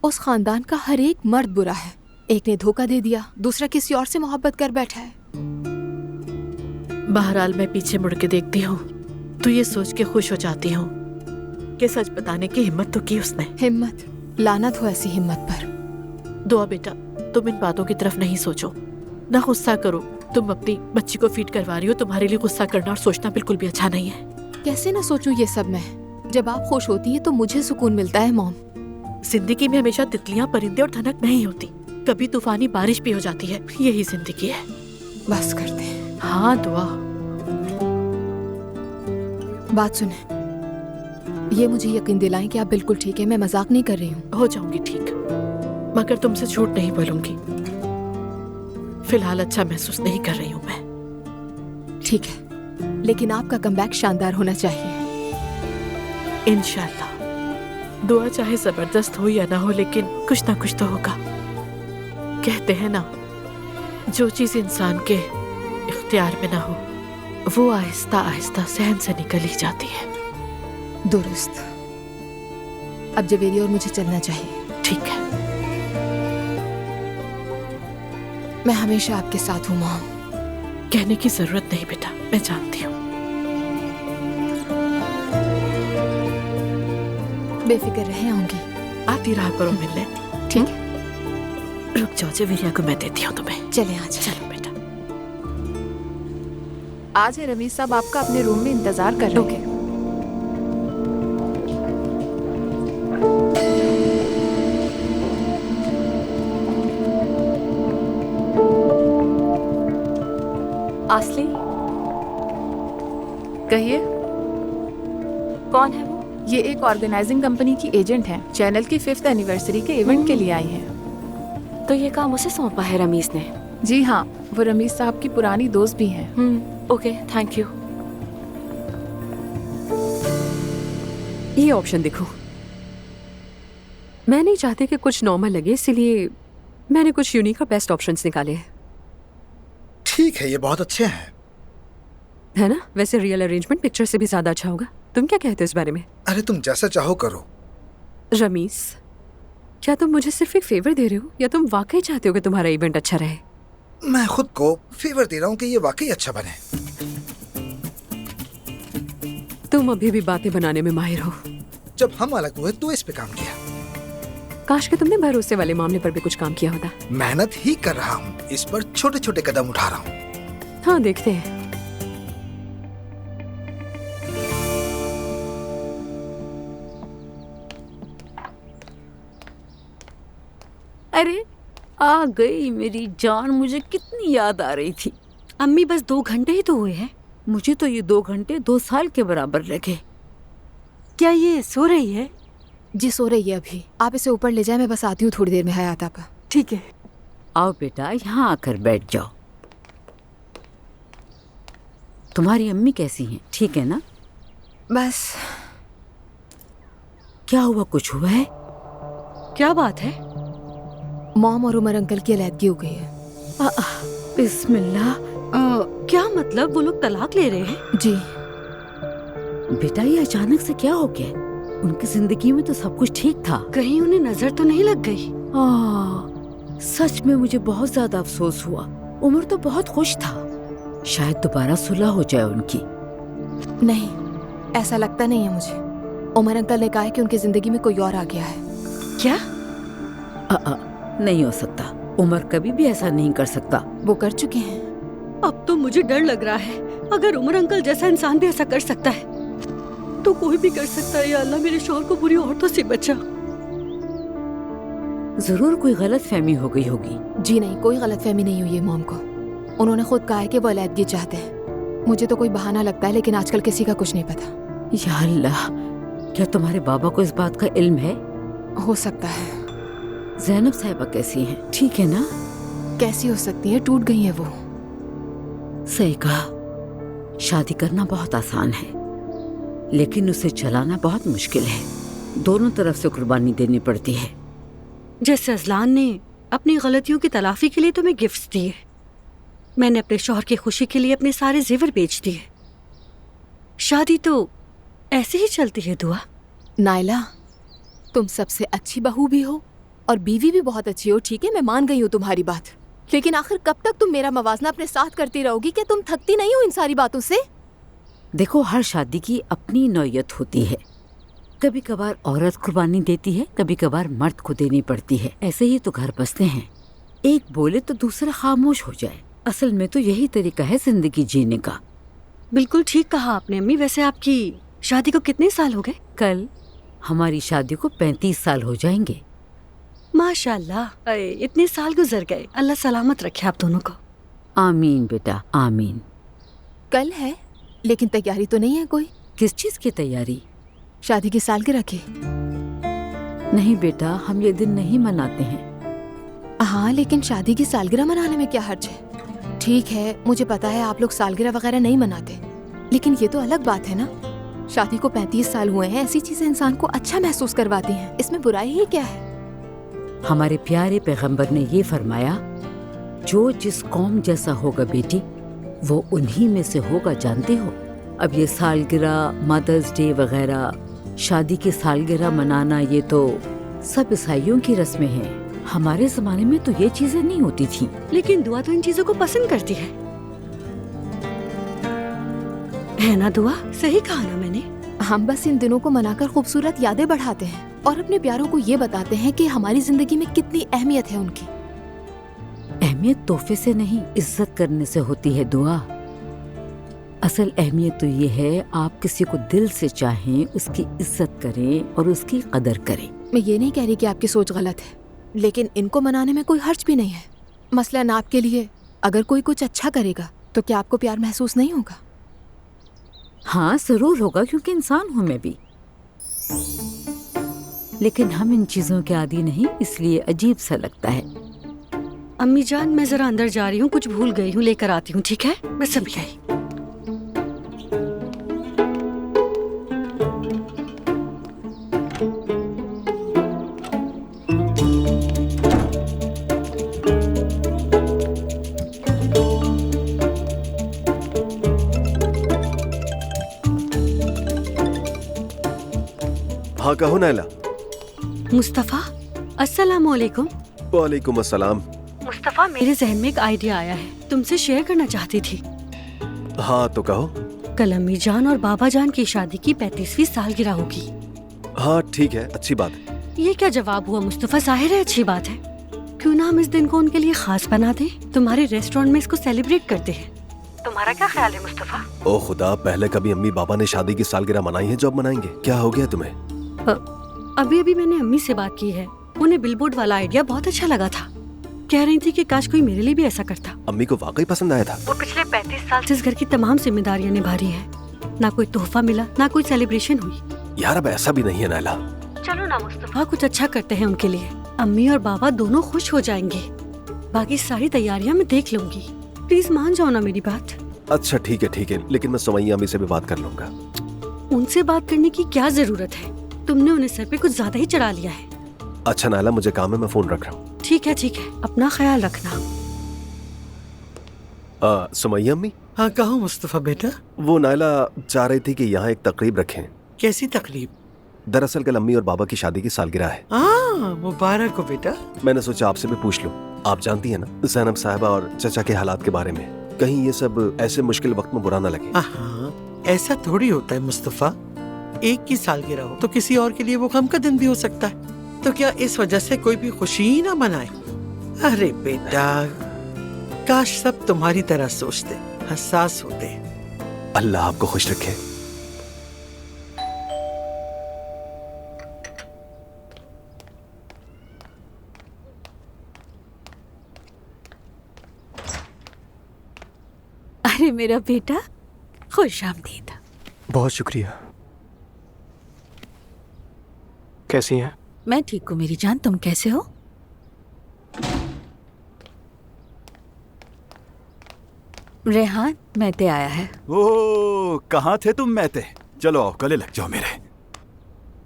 उस खानदान का हर एक मर्द बुरा है। एक ने धोखा दे दिया, दूसरा किसी और से मोहब्बत कर बैठा है। बहरहाल मैं पीछे मुड़ के देखती हूँ तो ये सोच के खुश हो जाती हूँ कि सच बताने की हिम्मत तो की उसने। हिम्मत? लानत हो ऐसी हिम्मत पर। दुआ बेटा, तुम इन बातों की तरफ नहीं सोचो, ना गुस्सा करो। तुम अपनी बच्ची को फीड करवा रही हो, तुम्हारे लिए गुस्सा करना और सोचना बिल्कुल भी अच्छा नहीं है। कैसे ना सोचूं ये सब मैं? जब आप खुश होती हैं तो मुझे सुकून मिलता है मॉम। जिंदगी में हमेशा तितलियां, परिंदे और धनक नहीं होती, कभी तूफानी बारिश भी हो जाती है। यही जिंदगी है। बस करते हैं। हाँ दुआ। बात सुने, ये मुझे यकीन दिलाएं कि आप बिल्कुल ठीक है। मैं मजाक नहीं कर रही हूँ। हो जाऊंगी ठीक, मगर तुमसे झूठ नहीं बोलूंगी। फिलहाल अच्छा महसूस नहीं कर रही हूँ मैं। ठीक है, लेकिन आपका कमबैक शानदार होना चाहिए। इंशाल्लाह। दुआ चाहे जबरदस्त हो या ना हो, लेकिन कुछ ना कुछ तो होगा। कहते हैं ना, जो चीज इंसान के इख्तियार में ना हो वो आहिस्ता आहिस्ता सहन से निकल ही जाती है। दुरुस्त। अब जवेरी और मुझे चलना चाहिए। ठीक है। मैं हमेशा आपके साथ हूँ मॉम। कहने की जरूरत नहीं बेटा, मैं जानती हूँ। बेफिक्र रहे आऊंगी। आती रहा करो मिलने। ठीक है। रुक जाओ, जवेरिया को मैं देती हूँ तुम्हें। चले आज। चलो बेटा। आज है रमीज साहब आपका अपने रूम में इंतजार कर रहे हैं। आसली, कहिए। कौन है वो? ये एक ऑर्गेनाइजिंग कंपनी की एजेंट हैं। चैनल की 5th एनिवर्सरी के इवेंट के लिए आई हैं। तो ये काम उसे सौंपा है रमीज ने? जी हाँ, वो रमीज साहब की पुरानी दोस्त भी हैं। Okay, thank you. ये ऑप्शन देखो। मैं नहीं चाहती कि कुछ नॉर्मल लगे, इसीलिए मैंने कुछ यूनिक और बेस्ट ऑप्शंस निकाले हैं। ठीक है, ये बहुत अच्छे हैं। है ना? वैसे रियल अरेंजमेंट पिक्चर से भी ज्यादा अच्छा होगा। तुम क्या कहते हो इस बारे में? अरे तुम जैसा चाहो करो। रमीज, क्या तुम मुझे सिर्फ एक फेवर दे रहे हो या तुम वाकई चाहते हो कि तुम्हारा इवेंट अच्छा रहे? मैं खुद को फेवर दे रहा हूँ कि ये वाकई अच्छा बने। तुम अभी भी बातें बनाने में माहिर हो। जब हम अलग हुए तो इस पे काम किया। काश कि तुमने भरोसे वाले मामले पर भी कुछ काम किया होता। मेहनत ही कर रहा हूँ, इस पर छोटे छोटे कदम उठा रहा हूँ। हाँ, देखते हैं। अरे आ गई मेरी जान, मुझे कितनी याद आ रही थी। अम्मी, बस 2 घंटे ही तो हुए हैं। मुझे तो ये 2 घंटे 2 साल के बराबर लगे। क्या ये सो रही है? जी सो रही है अभी। आप इसे ऊपर ले जाए, मैं बस आती हूँ थोड़ी देर में। हयात आपा। ठीक है। आओ बेटा, यहाँ आकर बैठ जाओ। तुम्हारी अम्मी कैसी हैं? ठीक है ना? बस। क्या हुआ? कुछ हुआ है? क्या बात है? मॉम और उमर अंकल की अलैदगी हो गई है। बिस्मिल्लाह। क्या मतलब? वो लोग तलाक ले रहे हैं? जी। बेटा, ये अचानक से क्या हो गया? उनकी जिंदगी में तो सब कुछ ठीक था। कहीं उन्हें नजर तो नहीं लग गई? सच में मुझे बहुत ज्यादा अफसोस हुआ। उमर तो बहुत खुश था। शायद दोबारा सुलह हो जाए उनकी। नहीं, ऐसा लगता नहीं है मुझे। उमर अंकल ने कहा है कि उनकी जिंदगी में कोई और आ गया है। क्या? नहीं हो सकता। उमर कभी भी ऐसा नहीं कर सकता। वो कर चुके हैं। अब तो मुझे डर लग रहा है। अगर उमर अंकल जैसा इंसान भी ऐसा कर सकता है तो कोई भी कर सकता है। या अल्लाह मेरे शौहर को बुरी औरतों से बचा। जरूर कोई गलत फहमी हो गई होगी। जी नहीं, कोई गलत फहमी नहीं हुई है मॉम को। उन्होंने खुद कहा है कि वो अलहदगी चाहते हैं। मुझे तो कोई बहाना लगता है, लेकिन आजकल किसी का कुछ नहीं पता। या अल्लाह, क्या तुम्हारे बाबा को इस बात का इल्म है? हो सकता है। ज़ैनब साहिबा कैसी हैं? ठीक है ना? कैसी हो सकती है, टूट गई है वो। सही कहा। शादी करना बहुत आसान है, लेकिन उसे चलाना बहुत मुश्किल है। दोनों तरफ से कुर्बानी देनी पड़ती है। जैसे अजलान ने अपनी गलतियों की तलाफी के लिए तुम्हें गिफ्ट्स दिए, मैंने अपने शौहर की खुशी के लिए अपने सारे जेवर बेच दिए। शादी तो ऐसे ही चलती है दुआ। नायला, तुम सबसे अच्छी बहू भी हो और बीवी भी बहुत अच्छी हो। ठीक है, मैं मान गई हूँ तुम्हारी बात, लेकिन आखिर कब तक तुम मेरा मवाजना अपने साथ करती रहोगी? क्या तुम थकती नहीं हो इन सारी बातों से? देखो, हर शादी की अपनी नौयत होती है। कभी कभार औरत कुर्बानी देती है, कभी कभार मर्द को देनी पड़ती है। ऐसे ही तो घर बसते हैं। एक बोले तो दूसरा खामोश हो जाए। असल में तो यही तरीका है जिंदगी जीने का। बिल्कुल ठीक कहा आपने अम्मी। वैसे आपकी शादी को कितने साल हो गए? कल हमारी शादी को 35 साल हो जाएंगे। माशाल्लाह, इतने साल गुजर गए। अल्लाह सलामत रखे आप दोनों को। आमीन बेटा, आमीन। कल है, लेकिन तैयारी तो नहीं है कोई? किस चीज की तैयारी? शादी की सालगिरह की। नहीं बेटा, हम ये दिन नहीं मनाते हैं। हाँ, लेकिन शादी की सालगिरह मनाने में क्या हर्ज है? ठीक है, मुझे पता है आप लोग सालगिरह वगैरह नहीं मनाते, लेकिन ये तो अलग बात है ना। शादी को 35 साल हुए हैं, ऐसी चीजें इंसान को अच्छा महसूस करवाती हैं। इसमें बुराई ही क्या है? हमारे प्यारे पैगंबर ने ये फरमाया, जो जिस कौम जैसा होगा बेटी, वो उन्हीं में से होगा। जानते हो, अब ये सालगिरह, मदर्स डे वगैरह, शादी की सालगिरह मनाना, ये तो सब ईसाइयों की रस्में हैं। हमारे जमाने में तो ये चीजें नहीं होती थी। लेकिन दुआ तो इन चीजों को पसंद करती है ना दुआ? सही कहा ना मैंने? हम बस इन दिनों को मनाकर खूबसूरत यादें बढ़ाते हैं और अपने प्यारों को ये बताते हैं कि हमारी जिंदगी में कितनी अहमियत है उनकी। अहमियत तोहफे से नहीं, इज्जत करने से होती है दुआ। असल अहमियत तो ये है, आप किसी को दिल से चाहें, उसकी इज्जत करें और उसकी कदर करें। मैं ये नहीं कह रही कि आपकी सोच गलत है, लेकिन इनको मनाने में कोई हर्ज भी नहीं है। मसलन आपके लिए अगर कोई कुछ अच्छा करेगा तो क्या आपको प्यार महसूस नहीं होगा? हाँ जरूर होगा, क्योंकि इंसान हूँ मैं भी। लेकिन हम इन चीजों के आदी नहीं, इसलिए अजीब सा लगता है। अम्मी जान, मैं जरा अंदर जा रही हूँ, कुछ भूल गई हूँ, लेकर आती हूँ। ठीक है, मैं सब गई। हाँ कहो नायला। मुस्तफा, अस्सलाम वालेकुम। वालेकुम अस्सलाम। मुस्तफा, मेरे जहन में एक आइडिया आया है, तुमसे शेयर करना चाहती थी। हाँ तो कहो। कल अम्मी जान और बाबा जान की शादी की 35वीं सालगिरह होगी। हाँ ठीक है, अच्छी बात है। ये क्या जवाब हुआ मुस्तफा? जाहिर है अच्छी बात है। क्यों ना हम इस दिन को उनके लिए खास बना दें? तुम्हारे रेस्टोरेंट में इसको सेलिब्रेट करते हैं। तुम्हारा क्या ख्याल है मुस्तफा? ओ खुदा, पहले कभी अम्मी बाबा ने शादी की सालगिरह मनाई है जो अब मनाएंगे? क्या हो गया तुम्हें? अभी अभी मैंने अम्मी से बात की है, उन्हें बिलबोर्ड वाला आइडिया बहुत अच्छा लगा था। कह रही थी कि काश कोई मेरे लिए भी ऐसा करता। अम्मी को वाकई पसंद आया था। वो पिछले 35 साल से इस घर की तमाम जिम्मेदारियां निभा रही है। ना कोई तोहफा मिला, ना कोई सेलिब्रेशन हुई। यार अब ऐसा भी नहीं है नायला। चलो ना मुस्तफा, कुछ अच्छा करते हैं उनके लिए। अम्मी और बाबा दोनों खुश हो जाएंगे। बाकी सारी तैयारियां मैं देख लूंगी। प्लीज मान जाओ ना मेरी बात। अच्छा ठीक है, लेकिन मैं सुमैया अम्मी से भी बात कर लूंगा। उनसे बात करने की क्या जरूरत है? तुमने उन्हें सर पे कुछ ज्यादा ही चढ़ा लिया है। अच्छा नायला, मुझे काम है, मैं फोन रख रहा हूँ। ठीक है, अपना ख्याल रखना। सुमैया अम्मी। हाँ कहो मुस्तफा बेटा। वो नायला चाह रही थी कि यहाँ एक तकरीब रखें। कैसी तकरीब? दरअसल कल अम्मी और बाबा की शादी की सालगिरह है। मुबारक हो बेटा। मैंने सोचा आपसे भी पूछ लूं। आप जानती है ना ज़ैनब साहिबा और चचा के हालात के बारे में, कहीं ये सब ऐसे मुश्किल वक्त में बुरा ना लगे। हाँ, ऐसा थोड़ी होता है मुस्तफा। एक की सालगिरह हो तो किसी और के लिए वो गम का दिन भी हो सकता है। तो क्या इस वजह से कोई भी खुशी ही ना मनाए? अरे बेटा, काश सब तुम्हारी तरह सोचते, हसास होते। अल्लाह आपको खुश रखे। अरे मेरा बेटा, खुश आमदीद। बहुत शुक्रिया। कैसी हैं? मैं ठीक हूँ मेरी जान, तुम कैसे हो? रेहान, मैते आया है। ओ, कहाँ थे तुम मैते? चलो आओ, गले लग जाओ मेरे।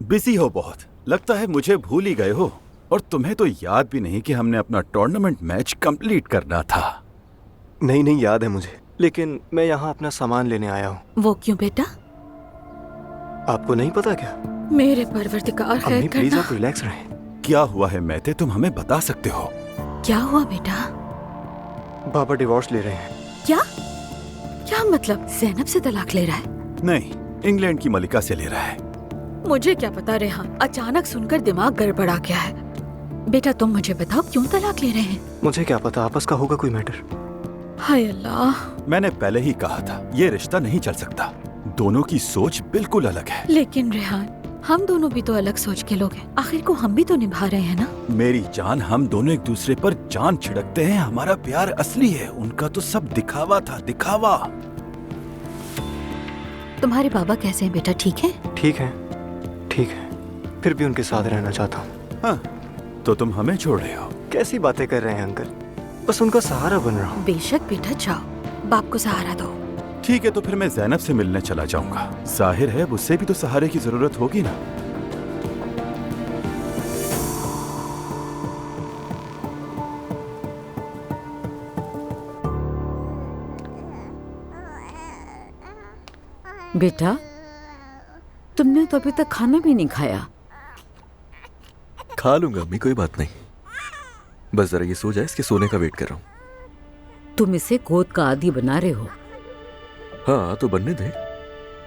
बिजी हो बहुत, लगता है मुझे भूल ही गए हो। और तुम्हें तो याद भी नहीं कि हमने अपना टूर्नामेंट मैच कंप्लीट करना था। नहीं नहीं, याद है मुझे, लेकिन मैं यहाँ अपना सामान लेने आया हूँ। वो क्यों बेटा? आपको नहीं पता क्या? मेरे परवरदिगार खैर अम्मी प्लीज करना। आप रिलैक्स रहें। क्या हुआ है मैते, तुम हमें बता सकते हो? क्या हुआ बेटा? बाबा डिवोर्स ले रहे हैं। क्या क्या मतलब? ज़ैनब से तलाक ले रहा है? नहीं, इंग्लैंड की मलिका से ले रहा है। मुझे क्या पता रेहान, अचानक सुनकर दिमाग गड़बड़ा गया है। बेटा तुम मुझे बताओ, क्यों तलाक ले रहे हैं? मुझे क्या पता, आपस का होगा कोई मैटर। हाय अल्लाह। मैंने पहले ही कहा था, ये रिश्ता नहीं चल सकता। दोनों की सोच बिल्कुल अलग है। लेकिन रेहान, हम दोनों भी तो अलग सोच के लोग हैं। आखिर को हम भी तो निभा रहे हैं ना। मेरी जान, हम दोनों एक दूसरे पर जान छिड़कते हैं। हमारा प्यार असली है, उनका तो सब दिखावा था, दिखावा। तुम्हारे बाबा कैसे हैं बेटा, ठीक है? ठीक है, ठीक है, फिर भी उनके साथ रहना चाहता हूँ। हाँ, तो तुम हमें छोड़ रहे हो? कैसी बातें कर रहे हैं अंकल, बस उनका सहारा बन रहा हूँ। बेशक बेटा, जाओ बाप को सहारा दो। ठीक है, तो फिर मैं ज़ैनब से मिलने चला जाऊंगा। जाहिर है उससे भी तो सहारे की जरूरत होगी ना। बेटा, तुमने तो अभी तक खाना भी नहीं खाया। खा लूंगा अम्मी, कोई बात नहीं। बस जरा ये सो जाए, इसके सोने का वेट कर रहा हूँ। तुम इसे गोद का आदी बना रहे हो। हाँ तो बनने दे,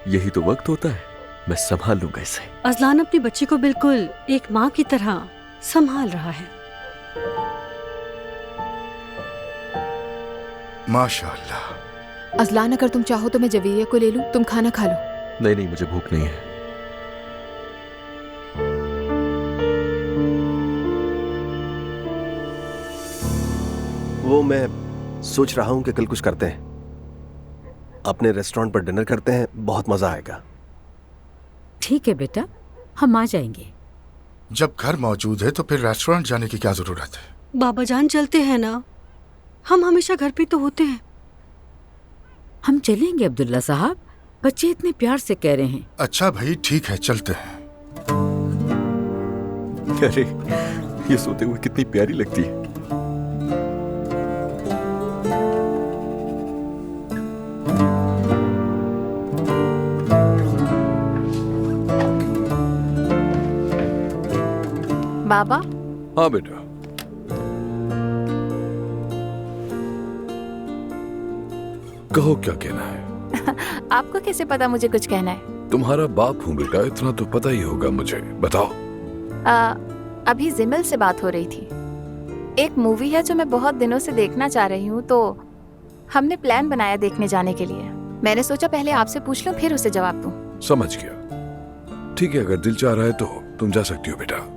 यही तो वक्त होता है, मैं संभाल लूंगा इसे। अजलान अपनी बच्ची को बिल्कुल एक माँ की तरह संभाल रहा है। माशाअल्लाह। अजलान, अगर तुम चाहो तो मैं जवेरिया को ले लूं, तुम खाना खा लो। नहीं नहीं, मुझे भूख नहीं है। वो मैं सोच रहा हूँ कि कल कुछ करते हैं, अपने रेस्टोरेंट पर डिनर करते हैं, बहुत मजा आएगा। ठीक है बेटा, हम आ जाएंगे। जब घर मौजूद है तो फिर रेस्टोरेंट जाने की क्या जरूरत है? बाबा जान चलते हैं ना, हम हमेशा घर पे तो होते हैं। हम चलेंगे अब्दुल्ला साहब, बच्चे इतने प्यार से कह रहे हैं। अच्छा भाई, ठीक है, चलते हैं। अरे ये सोते हुए कितनी प्यारी लगती है। बाबा। हाँ बेटा। कहो क्या कहना है? आपको कैसे पता मुझे कुछ कहना है? तुम्हारा बाप हूँ बेटा, इतना तो पता ही होगा मुझे। बताओ। अभी जिमल से बात हो रही थी। एक मूवी है जो मैं बहुत दिनों से देखना चाह रही हूँ, तो हमने प्लान बनाया देखने जाने के लिए। मैंने सोचा पहले आपसे पूछ लूं, फिर उसे जवाब दूं। समझ गया। ठीक है, अगर दिल चाह रहा है तो तुम जा सकती हो बेटा।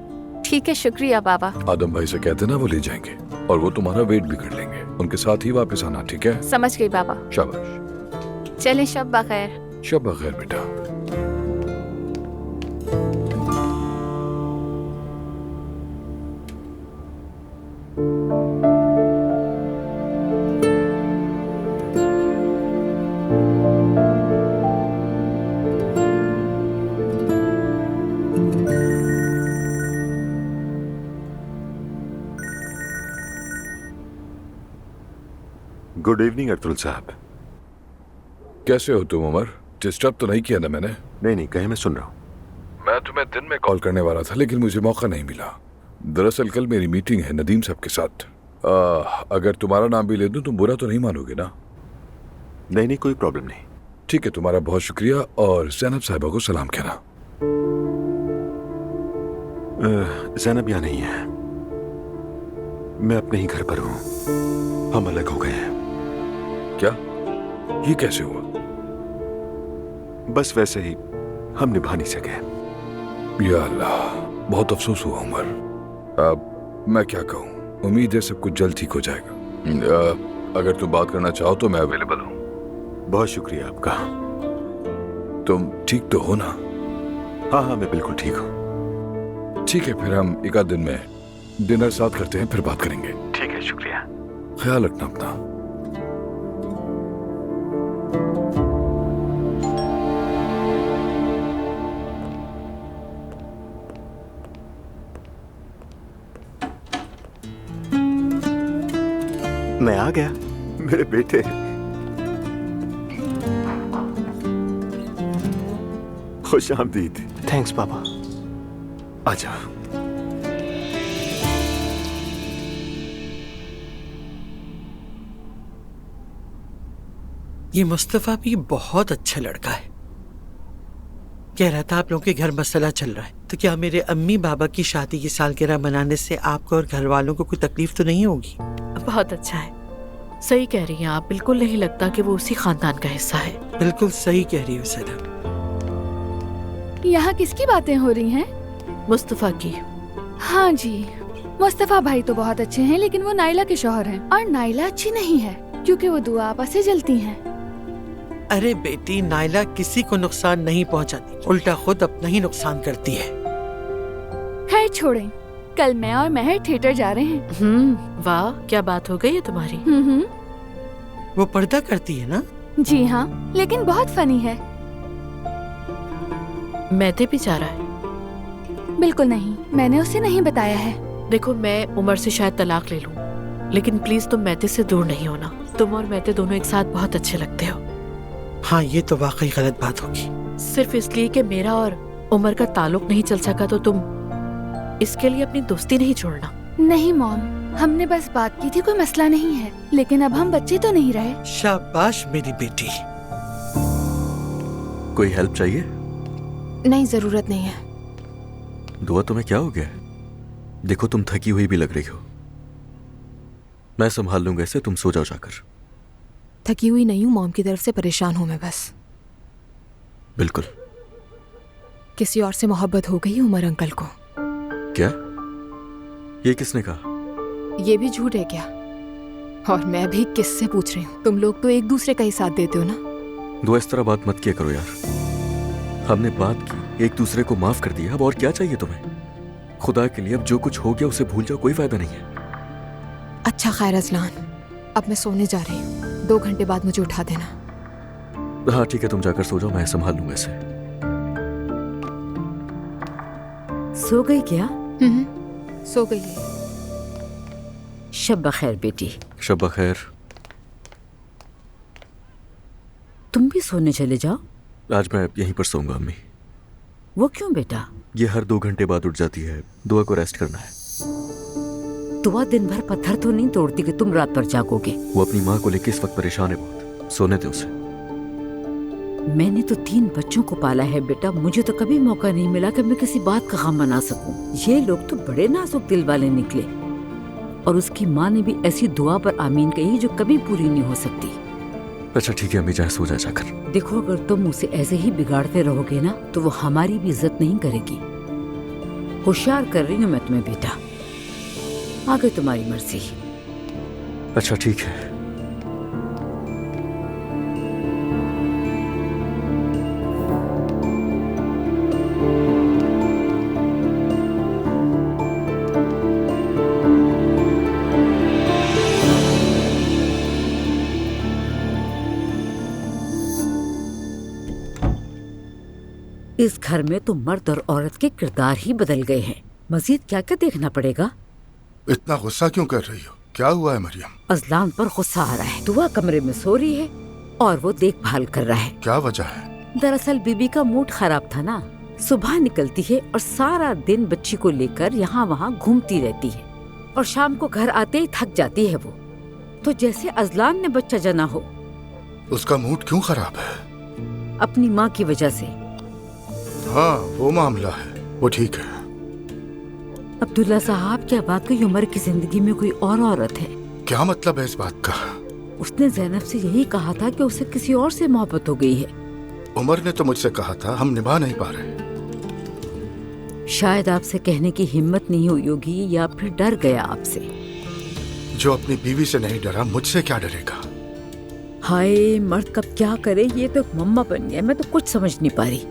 ठीक है, शुक्रिया बाबा। आदम भाई से कहते ना, वो ले जाएंगे और वो तुम्हारा वेट भी कर लेंगे। उनके साथ ही वापस आना, ठीक है? समझ गई बाबा। शाबाश। चले, शब बखैर। शब बखैर बेटा। गुड इवनिंग अब्दुल साहब। कैसे हो तुम उमर? डिस्टर्ब तो नहीं किया ना मैंने? नहीं नहीं, कहे, मैं सुन रहा हूँ। मैं तुम्हें दिन में कॉल करने वाला था, लेकिन मुझे मौका नहीं मिला। दरअसल कल मेरी मीटिंग है नदीम साहब के साथ। अगर तुम्हारा नाम भी ले दूं तुम बुरा तो नहीं मानोगे ना? नहीं नहीं, कोई प्रॉब्लम नहीं। ठीक है, तुम्हारा बहुत शुक्रिया और ज़ैनब साहिबा को सलाम कहना। ज़ैनब यहाँ नहीं है। मैं अपने ही घर पर हूँ। हम अलग हो गए हैं। क्या? ये कैसे हुआ? बस वैसे ही, हम निभा नहीं सके। या अल्लाह, बहुत अफसोस हुआ उमर। अब मैं क्या कहूँ, उम्मीद है सब कुछ जल्द ठीक हो जाएगा। अगर तुम बात करना चाहो तो मैं अवेलेबल हूँ। बहुत शुक्रिया आपका। तुम ठीक तो हो ना? हाँ हाँ, मैं बिल्कुल ठीक हूँ। ठीक है, फिर हम एक आध दिन में डिनर साथ करते हैं, फिर बात करेंगे। ठीक है, शुक्रिया। ख्याल रखना अपना। मैं आ गया। मेरे बेटे, खुश आमदीद। थैंक्स पापा। आजा। ये मुस्तफा भी बहुत अच्छा लड़का है। कह रहा था आप लोगों के घर मसला चल रहा है, तो क्या मेरे अम्मी बाबा की शादी की सालगिरह मनाने से आपको और घर वालों को कोई तकलीफ तो नहीं होगी? बहुत अच्छा है। सही कह रही हैं आप, बिल्कुल नहीं लगता कि वो उसी खानदान का हिस्सा है। बिल्कुल सही कह रही हो सैनब। यहाँ किसकी बातें हो रही हैं? मुस्तफा की। हाँ जी, मुस्तफा भाई तो बहुत अच्छे हैं, लेकिन वो नाइला के शौहर हैं और नाइला अच्छी नहीं है क्योंकि वो दुआ आपस से जलती हैं। अरे बेटी, नाइला किसी को नुकसान नहीं पहुंचाती, उल्टा खुद अपना ही नुकसान करती है। खैर छोड़ें, कल मैं और महर थिएटर जा रहे हैं। वाह, क्या बात हो गई है तुम्हारी? वो पर्दा करती है ना? जी हाँ, लेकिन बहुत फनी है। मैते भी जा रहा है? बिल्कुल नहीं, मैंने उसे नहीं बताया है। देखो, मैं उमर से शायद तलाक ले लूं, लेकिन प्लीज तुम मैते से दूर नहीं होना। तुम और मैते दोनों एक साथ बहुत अच्छे लगते हो। हाँ, ये तो वाकई गलत बात होगी। सिर्फ इसलिए कि मेरा और उमर का ताल्लुक नहीं चल सका तो तुम इसके लिए अपनी दोस्ती नहीं छोड़ना। नहीं मॉम, हमने बस बात की थी, कोई मसला नहीं है। लेकिन अब हम बच्चे तो नहीं रहे। शाबाश मेरी बेटी। कोई हेल्प चाहिए? नहीं, जरूरत नहीं है। दुआ, तुम्हें क्या हो गया? देखो तुम थकी हुई भी लग रही हो। मैं संभाल लूंगा इसे, तुम सो जाओ जाकर। थकी हुई नहीं हूँ, मॉम की तरफ से परेशान हूँ मैं बस। बिल्कुल। किसी और से मोहब्बत हो गई उमर अंकल को। क्या? ये किसने कहा? ये भी झूठ है क्या? और मैं भी किससे पूछ रही हूँ? तुम लोग तो एक दूसरे का ही साथ देते हो ना। दुआ, इस तरह बात मत किया करो यार। हमने बात की, एक दूसरे को माफ कर दिया, अब और क्या चाहिए तुम्हें? खुदा के लिए अब जो कुछ हो गया उसे भूल जाओ, कोई फायदा नहीं है। अच्छा खैर अजलान, अब मैं सोने जा रही हूँ। 2 घंटे बाद मुझे उठा देना। हाँ ठीक है, तुम जाकर सो जाओ, मैं संभाल लूंगा इसे। सो गई क्या? सो गई है। शब बखैर बेटी। शब बखैर। तुम भी सोने चले जाओ। आज मैं यहीं पर सोऊंगा अम्मी। वो क्यों बेटा? ये हर 2 घंटे बाद उठ जाती है, दुआ को रेस्ट करना है। दुआ दिन भर पत्थर तो नहीं तोड़ती कि तुम रात भर जागोगे। वो अपनी माँ को लेकर इस वक्त परेशान है बहुत, सोने दे उसे। मैंने तो 3 बच्चों को पाला है बेटा, मुझे तो कभी मौका नहीं मिला कि मैं किसी बात का गम मना सकूं। ये लोग तो बड़े नाजुक दिल वाले निकले, और उसकी माँ ने भी ऐसी दुआ पर आमीन कही जो कभी पूरी नहीं हो सकती। अच्छा ठीक है अम्मी, जाए सो जाए जाकर। देखो, अगर तुम उसे ऐसे ही बिगाड़ते रहोगे ना तो वो हमारी भी इज्जत नहीं करेगी। होशियार कर रही हूँ मैं तुम्हें बेटा, आगे तुम्हारी मर्जी। अच्छा ठीक है। इस घर में तो मर्द और औरत के किरदार ही बदल गए हैं। मजीद क्या क्या देखना पड़ेगा? इतना गुस्सा क्यों कर रही हो? क्या हुआ है मरियम? अजलान पर गुस्सा आ रहा है। दुआ कमरे में सो रही है और वो देखभाल कर रहा है। क्या वजह है? दरअसल बीबी का मूड खराब था ना। सुबह निकलती है और सारा दिन बच्ची को लेकर यहाँ वहाँ घूमती रहती है, और शाम को घर आते ही थक जाती है वो। तो जैसे अजलान ने बच्चा जना हो। उसका मूड क्यों खराब है? अपनी माँ की वजह से। हाँ वो मामला है, वो ठीक है। अब्दुल्ला साहब, क्या वाकई उमर की जिंदगी में कोई और औरत है? क्या मतलब है इस बात का? उसने ज़ैनब से यही कहा था कि उसे किसी और से मोहब्बत हो गई है। उमर ने तो मुझसे कहा था हम निभा नहीं पा रहे। शायद आपसे कहने की हिम्मत नहीं हुई होगी या फिर डर गया आपसे। जो अपनी बीवी से नहीं डरा मुझसे क्या डरेगा? हाय, मर्द कब क्या करे, ये तो मम्मा बन गया। मैं तो कुछ समझ नहीं पा रही।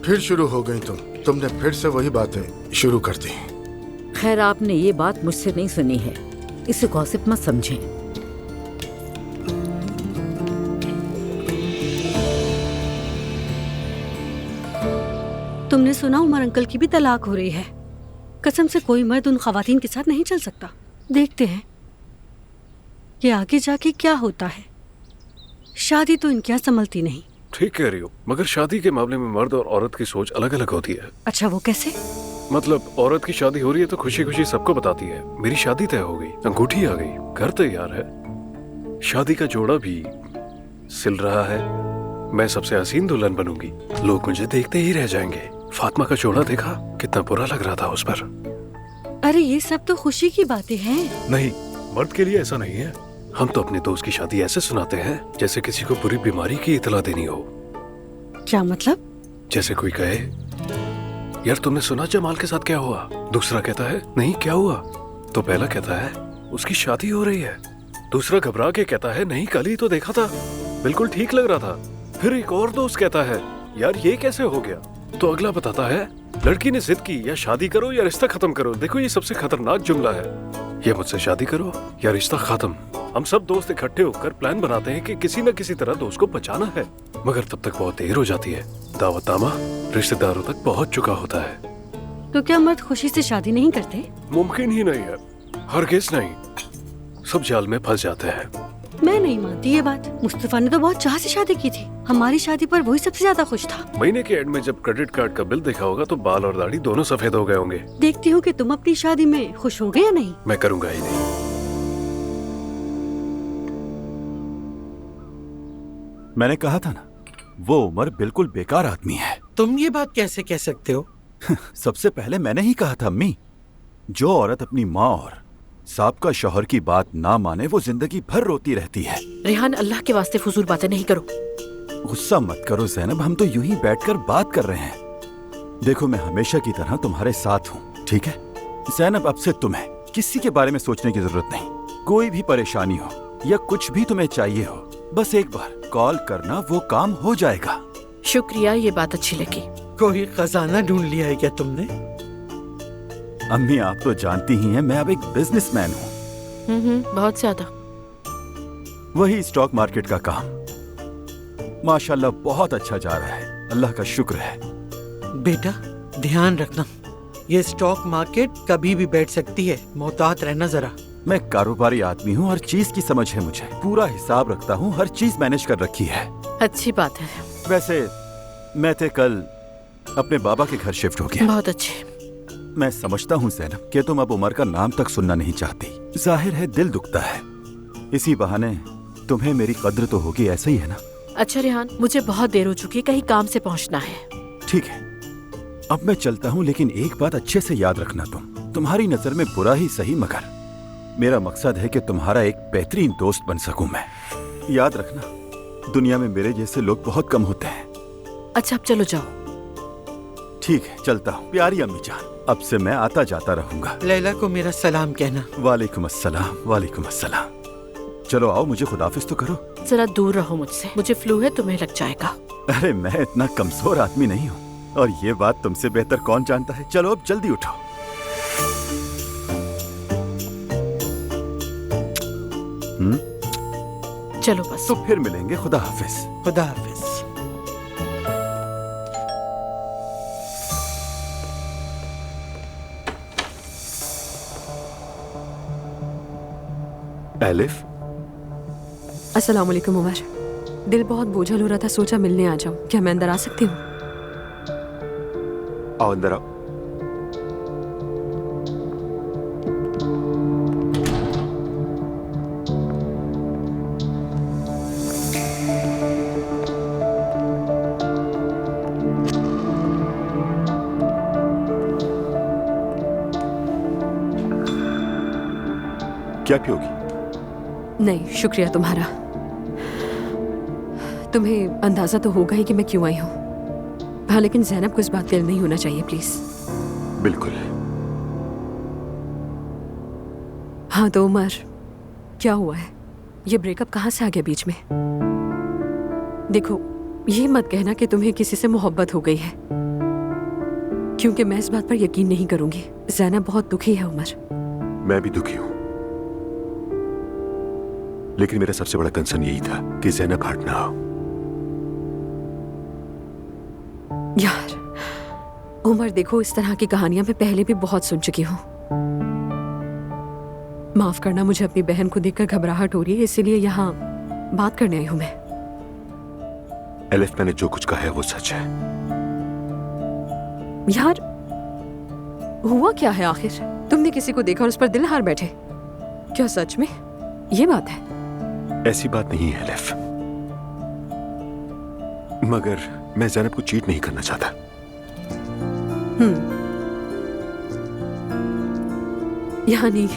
फिर शुरू हो गई तुमने फिर से वही बातें शुरू कर दी। खैर, आपने ये बात मुझसे नहीं सुनी है, इसे गॉसिप मत समझें। तुमने सुना उमर अंकल की भी तलाक हो रही है। कसम से कोई मर्द उन खवातीन के साथ नहीं चल सकता। देखते हैं कि आगे जाके क्या होता है। शादी तो इनके यहाँ संभलती नहीं। ठीक कह रही हो, मगर शादी के मामले में मर्द और औरत की सोच अलग अलग होती है। अच्छा, वो कैसे? मतलब औरत की शादी हो रही है तो खुशी खुशी सबको बताती है मेरी शादी तय हो गई, अंगूठी आ गई, घर तैयार है, शादी का जोड़ा भी सिल रहा है, मैं सबसे हसीन दुल्हन बनूंगी, लोग मुझे देखते ही रह जाएंगे। फातिमा का जोड़ा देखा, कितना बुरा लग रहा था उस पर। अरे ये सब तो खुशी की बातें हैं। नहीं, मर्द के लिए ऐसा नहीं है। हम तो अपने दोस्त की शादी ऐसे सुनाते हैं जैसे किसी को बुरी बीमारी की इतला देनी हो। क्या मतलब? जैसे कोई कहे, यार तुमने सुना जमाल के साथ क्या हुआ? दूसरा कहता है नहीं क्या हुआ? तो पहला कहता है उसकी शादी हो रही है। दूसरा घबरा के कहता है नहीं कल ही तो देखा था, बिल्कुल ठीक लग रहा था। फिर एक और दोस्त कहता है यार ये कैसे हो गया? तो अगला बताता है लड़की ने जिद की या शादी करो या रिश्ता खत्म करो। देखो ये सबसे खतरनाक जुमला है, ये मुझसे शादी करो या रिश्ता खत्म। हम सब दोस्त इकट्ठे होकर प्लान बनाते हैं कि किसी न किसी तरह दोस्त को बचाना है, मगर तब तक बहुत देर हो जाती है। दावतनामा रिश्तेदारों तक पहुंच चुका होता है। तो क्या मर्द खुशी से शादी नहीं करते? मुमकिन ही नहीं है, हरगिज़ नहीं। सब जाल में फंस जाते हैं। मैं नहीं मानती ये बात। मुस्तफा ने तो बहुत चाह से शादी की थी। हमारी शादी पर वही सबसे ज्यादा खुश था। महीने के एंड में जब क्रेडिट कार्ड का बिल देखा होगा तो बाल और दाढ़ी दोनों सफेद हो गए होंगे। देखती हूँ कि तुम अपनी शादी में खुश हो गए या नहीं। मैं करूँगा ही नहीं। मैंने कहा था ना, वो उमर बिल्कुल बेकार आदमी है। तुम ये बात कैसे कह सकते हो? सबसे पहले मैंने ही कहा था अम्मी, जो औरत अपनी माँ और साबका शौहर की बात ना माने वो जिंदगी भर रोती रहती है। रेहान, अल्लाह के वास्ते फजूल बातें नहीं करो। गुस्सा मत करो ज़ैनब, हम तो यूं ही बैठकर बात कर रहे हैं। देखो मैं हमेशा की तरह तुम्हारे साथ हूँ, ठीक है? ज़ैनब अब से तुम्हें किसी के बारे में सोचने की जरूरत नहीं। कोई भी परेशानी हो या कुछ भी तुम्हें चाहिए हो, बस एक बार कॉल करना, वो काम हो जाएगा। शुक्रिया, ये बात अच्छी लगी। कोई खजाना ढूंढ लिया है क्या तुमने? अम्मी आप तो जानती ही हैं मैं अब एक बिजनेसमैन हूँ। बहुत ज्यादा। वही स्टॉक मार्केट का काम माशाल्लाह बहुत अच्छा जा रहा है, अल्लाह का शुक्र है। बेटा ध्यान रखना, ये स्टॉक मार्केट कभी भी बैठ सकती है, मोहतात रहना जरा। मैं कारोबारी आदमी हूँ, हर चीज की समझ है मुझे, पूरा हिसाब रखता हूँ, हर चीज मैनेज कर रखी है। अच्छी बात है। वैसे मैं थे कल अपने बाबा के घर शिफ्ट हो गया। बहुत अच्छे। मैं समझता हूँ ज़ैनब कि तुम अब उमर का नाम तक सुनना नहीं चाहती। जाहिर है दिल दुखता है, इसी बहाने तुम्हें मेरी कद्र तो होगी, ऐसा ही है ना? अच्छा रेहान, मुझे बहुत देर हो चुकी है, कहीं काम से पहुंचना है। ठीक है, अब मैं चलता हूँ, लेकिन एक बात अच्छे से याद रखना, तुम्हारी नजर में बुरा ही सही, मगर मेरा मकसद है कि तुम्हारा एक बेहतरीन दोस्त बन सकूं मैं। याद रखना, दुनिया में मेरे जैसे लोग बहुत कम होते हैं। अच्छा अब चलो जाओ। ठीक है, चलता हूँ। प्यारी अम्मी जान, अब से मैं आता जाता रहूंगा। लैला को मेरा सलाम कहना। वालेकुम अस्सलाम, वालेकुम अस्सलाम। चलो आओ, मुझे खुदाफिज तो करो। जरा दूर रहो मुझसे, मुझे फ्लू है, तुम्हें लग जाएगा। अरे मैं इतना कमजोर आदमी नहीं हूँ, और ये बात तुमसे बेहतर कौन जानता है। चलो अब जल्दी उठो। चलो बस। तो फिर मिलेंगे, खुदा हाफिज। खुदा हाफिज। एलिफ, अस्सलाम वालेकुम उमर। दिल बहुत बोझल हो रहा था, सोचा मिलने आ जाऊं। क्या मैं अंदर आ सकती हूँ? आओ अंदर आओ। क्या पियोगी? नहीं शुक्रिया तुम्हारा। तुम्हें अंदाजा तो होगा ही कि मैं क्यों आई हूँ। हाँ लेकिन ज़ैनब को इस बात के लिए नहीं होना चाहिए प्लीज। बिल्कुल। हाँ तो उमर क्या हुआ है? ये ब्रेकअप कहाँ से आ गया बीच में? देखो ये मत कहना कि तुम्हें किसी से मोहब्बत हो गई है, क्योंकि मैं इस बात पर यकीन नहीं करूंगी। ज़ैनब बहुत दुखी है उमर। मैं भी दुखी हूं, लेकिन मेरा सबसे बड़ा कंसर्न यही था कि ज़ैनब हर्ट ना हो। यार उमर देखो, इस तरह की कहानियां मैं पहले भी बहुत सुन चुकी हूँ। माफ करना, मुझे अपनी बहन को देखकर घबराहट हो रही है, इसीलिए यहाँ बात करने आई हूँ मैं। एलिफ, मैंने जो कुछ कहा है वो सच है। यार हुआ क्या है आखिर? तुमने किसी को देखा और उस पर दिल हार बैठे? क्या सच में ये बात है? ऐसी बात नहीं है एलिफ, मगर मैं ज़ैनब को चीट नहीं करना चाहता। यानी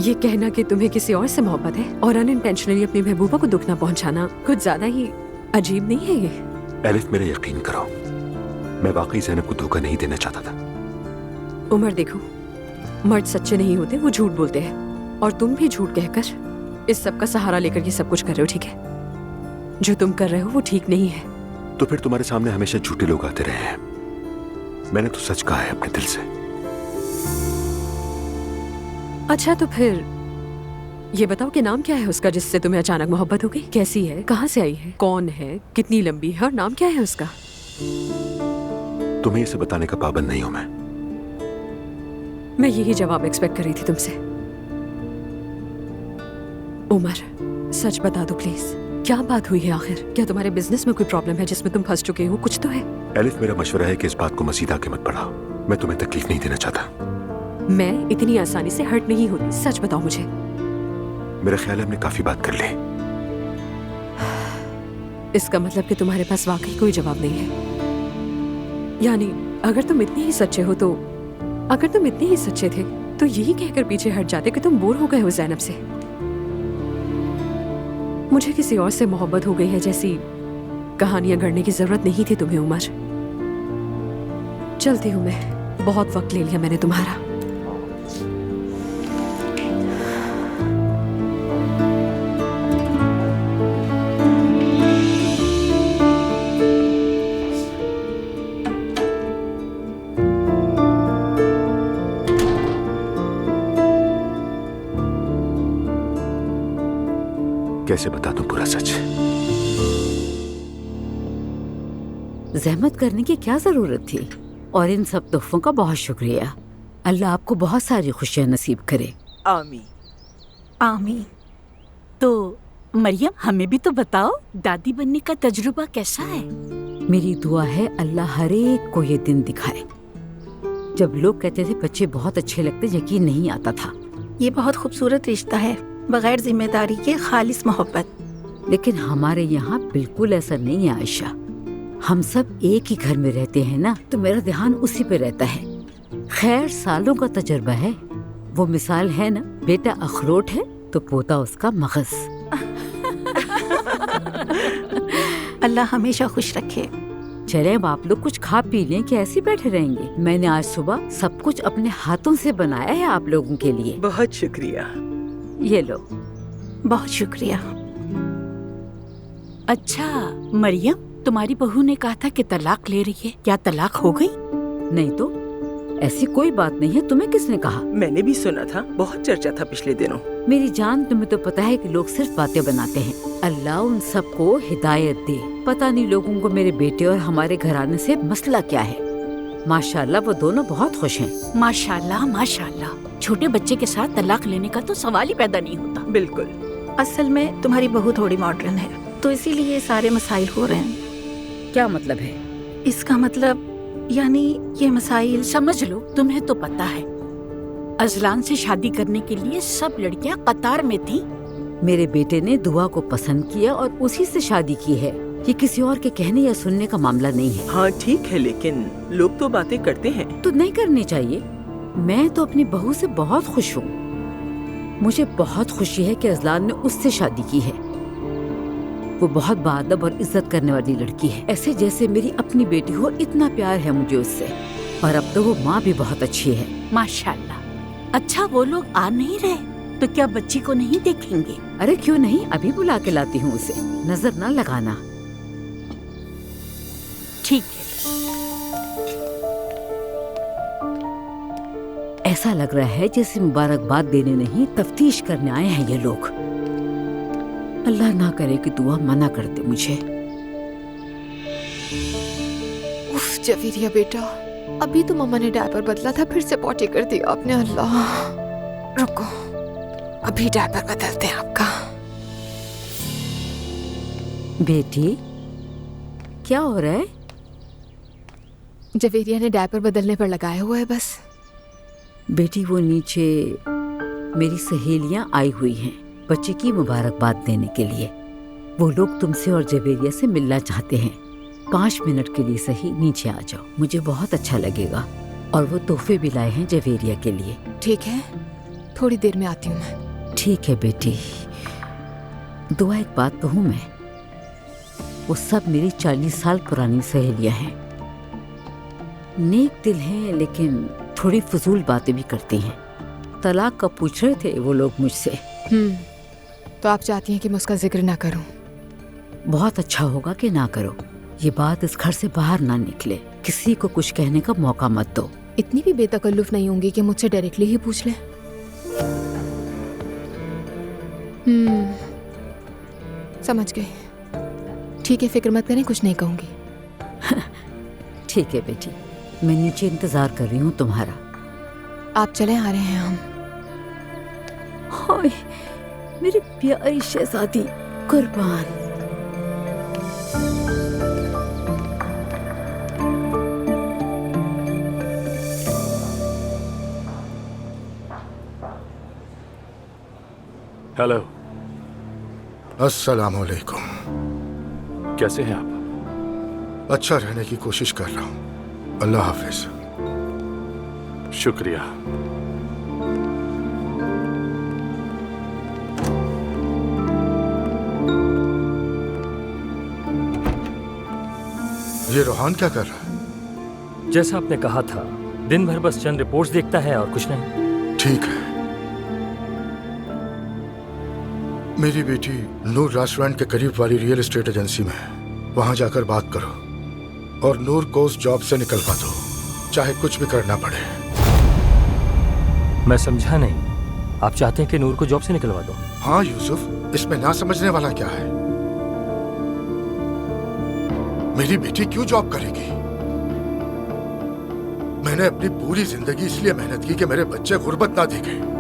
ये कहना कि तुम्हें किसी और से मोहब्बत है और अनइंटेंशनली अपनी महबूबा को दुख ना पहुंचाना कुछ ज्यादा ही अजीब नहीं है ये? एलिफ मेरा यकीन करो, मैं वाकई ज़ैनब को धोखा नहीं देना चाहता था। उमर देखो, मर्द सच्चे नहीं होते, वो झूठ बोलते हैं, और तुम भी झूठ कहकर इस सब का सहारा लेकर ये सब कुछ कर रहे हो। ठीक है, जो तुम कर रहे हो वो ठीक नहीं है। तो फिर तुम्हारे सामने हमेशा झूठे लोग आते रहे हैं। मैंने तो सच कहा है अपने दिल से। अच्छा तो फिर ये बताओ कि नाम क्या है उसका जिससे तुम्हें अचानक मोहब्बत हो गई? कैसी है, कहाँ से आई है, कौन है, कितनी लंबी है और नाम क्या है उसका? तुम्हें इसे बताने का पाबंद नहीं हूं मैं यही जवाब एक्सपेक्ट कर रही थी तुमसे। उमर सच बता दो प्लीज, क्या बात हुई है आखिर? क्या तुम्हारे बिजनेस में कोई प्रॉब्लम है जिसमें तुम फंस चुके हो? कुछ तो है। एलिफ मेरा मशवरा है कि इस बात को मजीद आगे मत बढ़ाओ, मैं तुम्हें तकलीफ नहीं देना चाहता। मैं इतनी आसानी से हर्ट नहीं होती, सच बताओ मुझे। मेरा ख्याल है हमने काफी बात कर ली। इसका मतलब कि तुम्हारे पास वाकई कोई जवाब नहीं है। यानी अगर तुम इतने ही सच्चे हो तो, अगर तुम इतने ही सच्चे थे तो यही कहकर पीछे हट जाते कि तुम बोर हो गए हो ज़ैनब से। मुझे किसी और से मोहब्बत हो गई है जैसी कहानियां गढ़ने की जरूरत नहीं थी तुम्हें उमर। चलती हूँ मैं, बहुत वक्त ले लिया मैंने तुम्हारा। कैसे बता दूं पूरा सच? जहमत करने की क्या जरूरत थी, और इन सब तोहफों का बहुत शुक्रिया। अल्लाह आपको बहुत सारी खुशियां नसीब करे। आमीन आमीन। तो मरियम, हमें भी तो बताओ, दादी बनने का तजुर्बा कैसा है? मेरी दुआ है अल्लाह हर एक को ये दिन दिखाए। जब लोग कहते थे बच्चे बहुत अच्छे लगते, यकीन नहीं आता था। ये बहुत खूबसूरत रिश्ता है, बगैर जिम्मेदारी के खालिस मोहब्बत। लेकिन हमारे यहाँ बिल्कुल ऐसा नहीं है आयशा। हम सब एक ही घर में रहते हैं ना, तो मेरा ध्यान उसी पे रहता है। खैर सालों का तजुर्बा है। वो मिसाल है ना, बेटा अखरोट है तो पोता उसका मगज। अल्लाह हमेशा खुश रखे। चले अब आप लोग कुछ खा पी लें कि ऐसे बैठे रहेंगे? मैंने आज सुबह सब कुछ अपने हाथों से बनाया है आप लोगों के लिए। बहुत शुक्रिया। ये लो। बहुत शुक्रिया। अच्छा मरियम, तुम्हारी बहू ने कहा था कि तलाक ले रही है, क्या तलाक हो गई? नहीं तो ऐसी कोई बात नहीं है। तुम्हें किसने कहा? मैंने भी सुना था, बहुत चर्चा था पिछले दिनों। मेरी जान, तुम्हें तो पता है कि लोग सिर्फ बातें बनाते हैं। अल्लाह उन सबको हिदायत दे। पता नहीं लोगों को मेरे बेटे और हमारे घराने से मसला क्या है। माशाल्लाह वो दोनों बहुत खुश हैं। माशाल्लाह माशाल्लाह। छोटे बच्चे के साथ तलाक लेने का तो सवाल ही पैदा नहीं होता। बिल्कुल। असल में तुम्हारी बहू थोड़ी मॉडर्न है, तो इसीलिए ये सारे मसाइल हो रहे हैं। क्या मतलब है? इसका मतलब यानी ये मसाइल। समझ लो, तुम्हें तो पता है अजलान से शादी करने के लिए सब लड़कियां कतार में थी। मेरे बेटे ने दुआ को पसंद किया और उसी से शादी की है। ये किसी और के कहने या सुनने का मामला नहीं है। हाँ ठीक है, लेकिन लोग तो बातें करते हैं। तो नहीं करनी चाहिए। मैं तो अपनी बहू से बहुत खुश हूँ। मुझे बहुत खुशी है कि अजलान ने उससे शादी की है। वो बहुत बाअदब और इज्जत करने वाली लड़की है, ऐसे जैसे मेरी अपनी बेटी हो। इतना प्यार है मुझे उससे, और अब तो वो माँ भी बहुत अच्छी है। माशाल्लाह। अच्छा, वो लोग आ नहीं रहे तो क्या बच्ची को नहीं देखेंगे? अरे क्यों नहीं, अभी बुला के लाती हूँ उसे, नजर ना लगाना। ठीक है। ऐसा लग रहा है जैसे मुबारकबाद देने नहीं, तफ्तीश करने आए हैं ये लोग। अल्लाह ना करे कि दुआ मना कर दे मुझे। उफ जवेरिया बेटा, अभी तो मम्मा ने डायपर बदला था, फिर से पॉटी कर दिया आपने। अल्लाह, रुको अभी डायपर बदलते हैं आपका। बेटी क्या हो रहा है? जवेरिया ने डायपर बदलने पर लगाया हुआ है बस। बेटी वो नीचे मेरी सहेलियां आई हुई हैं बच्चे की मुबारकबाद देने के लिए। वो लोग तुमसे और जवेरिया से मिलना चाहते हैं। 5 मिनट के लिए सही नीचे आ जाओ, मुझे बहुत अच्छा लगेगा। और वो तोहफे भी लाए हैं जवेरिया के लिए। ठीक है, थोड़ी देर में आती हूँ मैं। ठीक है बेटी। दुआ एक बात कहूँ मैं, वो सब मेरी 40 साल पुरानी सहेलियां हैं। नेक दिल हैं लेकिन थोड़ी फजूल बातें भी करती हैं। तलाक का पूछ रहे थे वो लोग मुझसे। तो आप चाहती हैं कि मैं उसका जिक्र ना करूं? बहुत अच्छा होगा कि ना करो। ये बात इस घर से बाहर ना निकले, किसी को कुछ कहने का मौका मत दो। इतनी भी बेतकल्लुफ नहीं होंगी कि मुझसे डायरेक्टली ही पूछ लें। समझ गई। ठीक है, फिक्र मत करें, कुछ नहीं कहूंगी। ठीक है बेटी, मैं नीचे इंतजार कर रही हूँ तुम्हारा। आप चले, आ रहे हैं हम। हाय मेरी प्यारी शहजादी, कुर्बान। हेलो। अस्सलाम वालेकुम। कैसे हैं आप? अच्छा रहने की कोशिश कर रहा हूँ। अल्लाह हाफिज। शुक्रिया। ये रोहान क्या कर रहा है? जैसा आपने कहा था, दिन भर बस चंद रिपोर्ट्स देखता है और कुछ नहीं। ठीक है। मेरी बेटी नूर रेस्टोरेंट के करीब वाली रियल एस्टेट एजेंसी में है, वहां जाकर बात करो और नूर को उस जॉब से निकलवा दो, चाहे कुछ भी करना पड़े। मैं समझा नहीं, आप चाहते हैं कि नूर को जॉब से निकलवा दो? हाँ यूसुफ, इसमें ना समझने वाला क्या है? मेरी बेटी क्यों जॉब करेगी? मैंने अपनी पूरी जिंदगी इसलिए मेहनत की कि मेरे बच्चे गुर्बत ना देखें।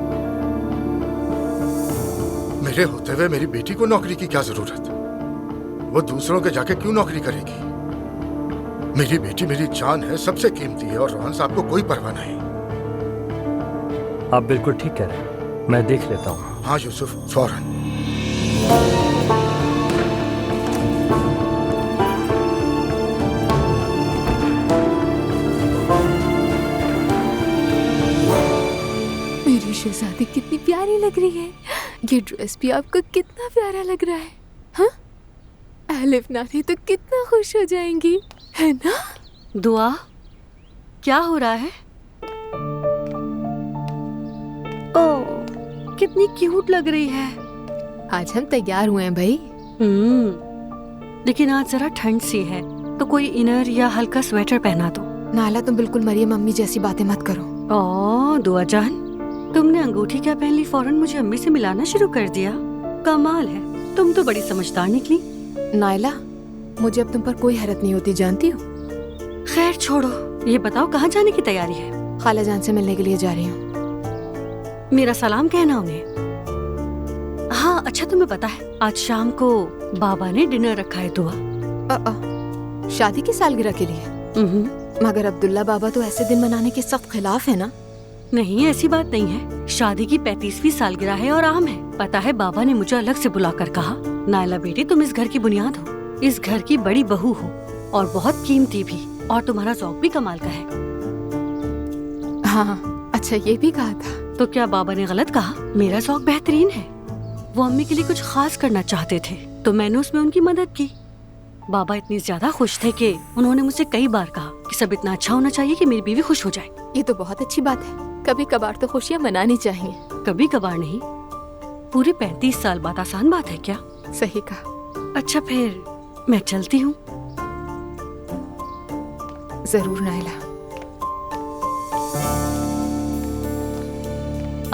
मेरे होते हुए मेरी बेटी को नौकरी की क्या जरूरत? वो दूसरों के जाके क्यों नौकरी करेगी? मेरी बेटी मेरी जान है, सबसे कीमती है, और रोहन साहब को कोई परवाह नहीं। आप बिल्कुल ठीक कह रहे हैं, मैं देख लेता हूँ। हाँ यूसुफ, फौरन। मेरी शहजादी कितनी प्यारी लग रही है। ये ड्रेस भी आपको कितना प्यारा लग रहा है। हाँ, अलिफ नानी तो कितना खुश हो जाएंगी, है ना? दुआ, क्या हो रहा है? ओह, कितनी क्यूट लग रही है। आज हम तैयार हुए हैं भाई। लेकिन आज जरा ठंड सी है, तो कोई इनर या हल्का स्वेटर पहना दो। नाला, तुम बिल्कुल मरियम अम्मी जैसी बातें मत करो। ओह दुआ जान, तुमने अंगूठी क्या पहन ली, फौरन मुझे अम्मी से मिलाना शुरू कर दिया। कमाल है, तुम तो बड़ी समझदार निकली। नायला, मुझे अब तुम पर कोई हैरत नहीं होती, जानती हो। खैर छोड़ो, ये बताओ कहाँ जाने की तैयारी है? खाला जान से मिलने के लिए जा रही हूँ। मेरा सलाम कहना उन्हें। हाँ अच्छा, तुम्हें पता है आज शाम को बाबा ने डिनर रखा है। दुआ, शादी की सालगिरह के लिए? मगर अब्दुल्ला बाबा तो ऐसे दिन मनाने के सख्त खिलाफ है ना। नहीं, ऐसी बात नहीं है। शादी की 35वीं सालगिरह है और आम है। पता है बाबा ने मुझे अलग से बुलाकर कहा, नायला बेटी तुम इस घर की बुनियाद हो, इस घर की बड़ी बहू हो और बहुत कीमती भी, और तुम्हारा ज़ौक भी कमाल का है। हाँ अच्छा, ये भी कहा था। तो क्या बाबा ने गलत कहा? मेरा शौक बेहतरीन है। वो अम्मी के लिए कुछ खास करना चाहते थे तो मैंने उसमें उनकी मदद की। बाबा इतनी ज्यादा खुश थे कि उन्होंने मुझसे कई बार कहा कि सब इतना अच्छा होना चाहिए कि मेरी बीवी खुश हो जाए। ये तो बहुत अच्छी बात है। कभी कभार तो खुशियाँ मनानी चाहिए। कभी कभार नहीं, पूरे 35 साल बाद आसान बात है क्या? सही कहा। अच्छा फिर मैं चलती हूँ। जरूर नायला।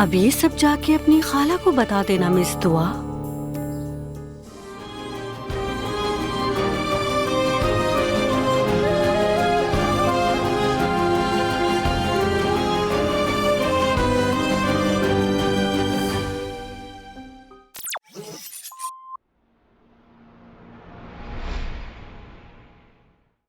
अब ये सब जाके अपनी खाला को बता देना मिस दुआ।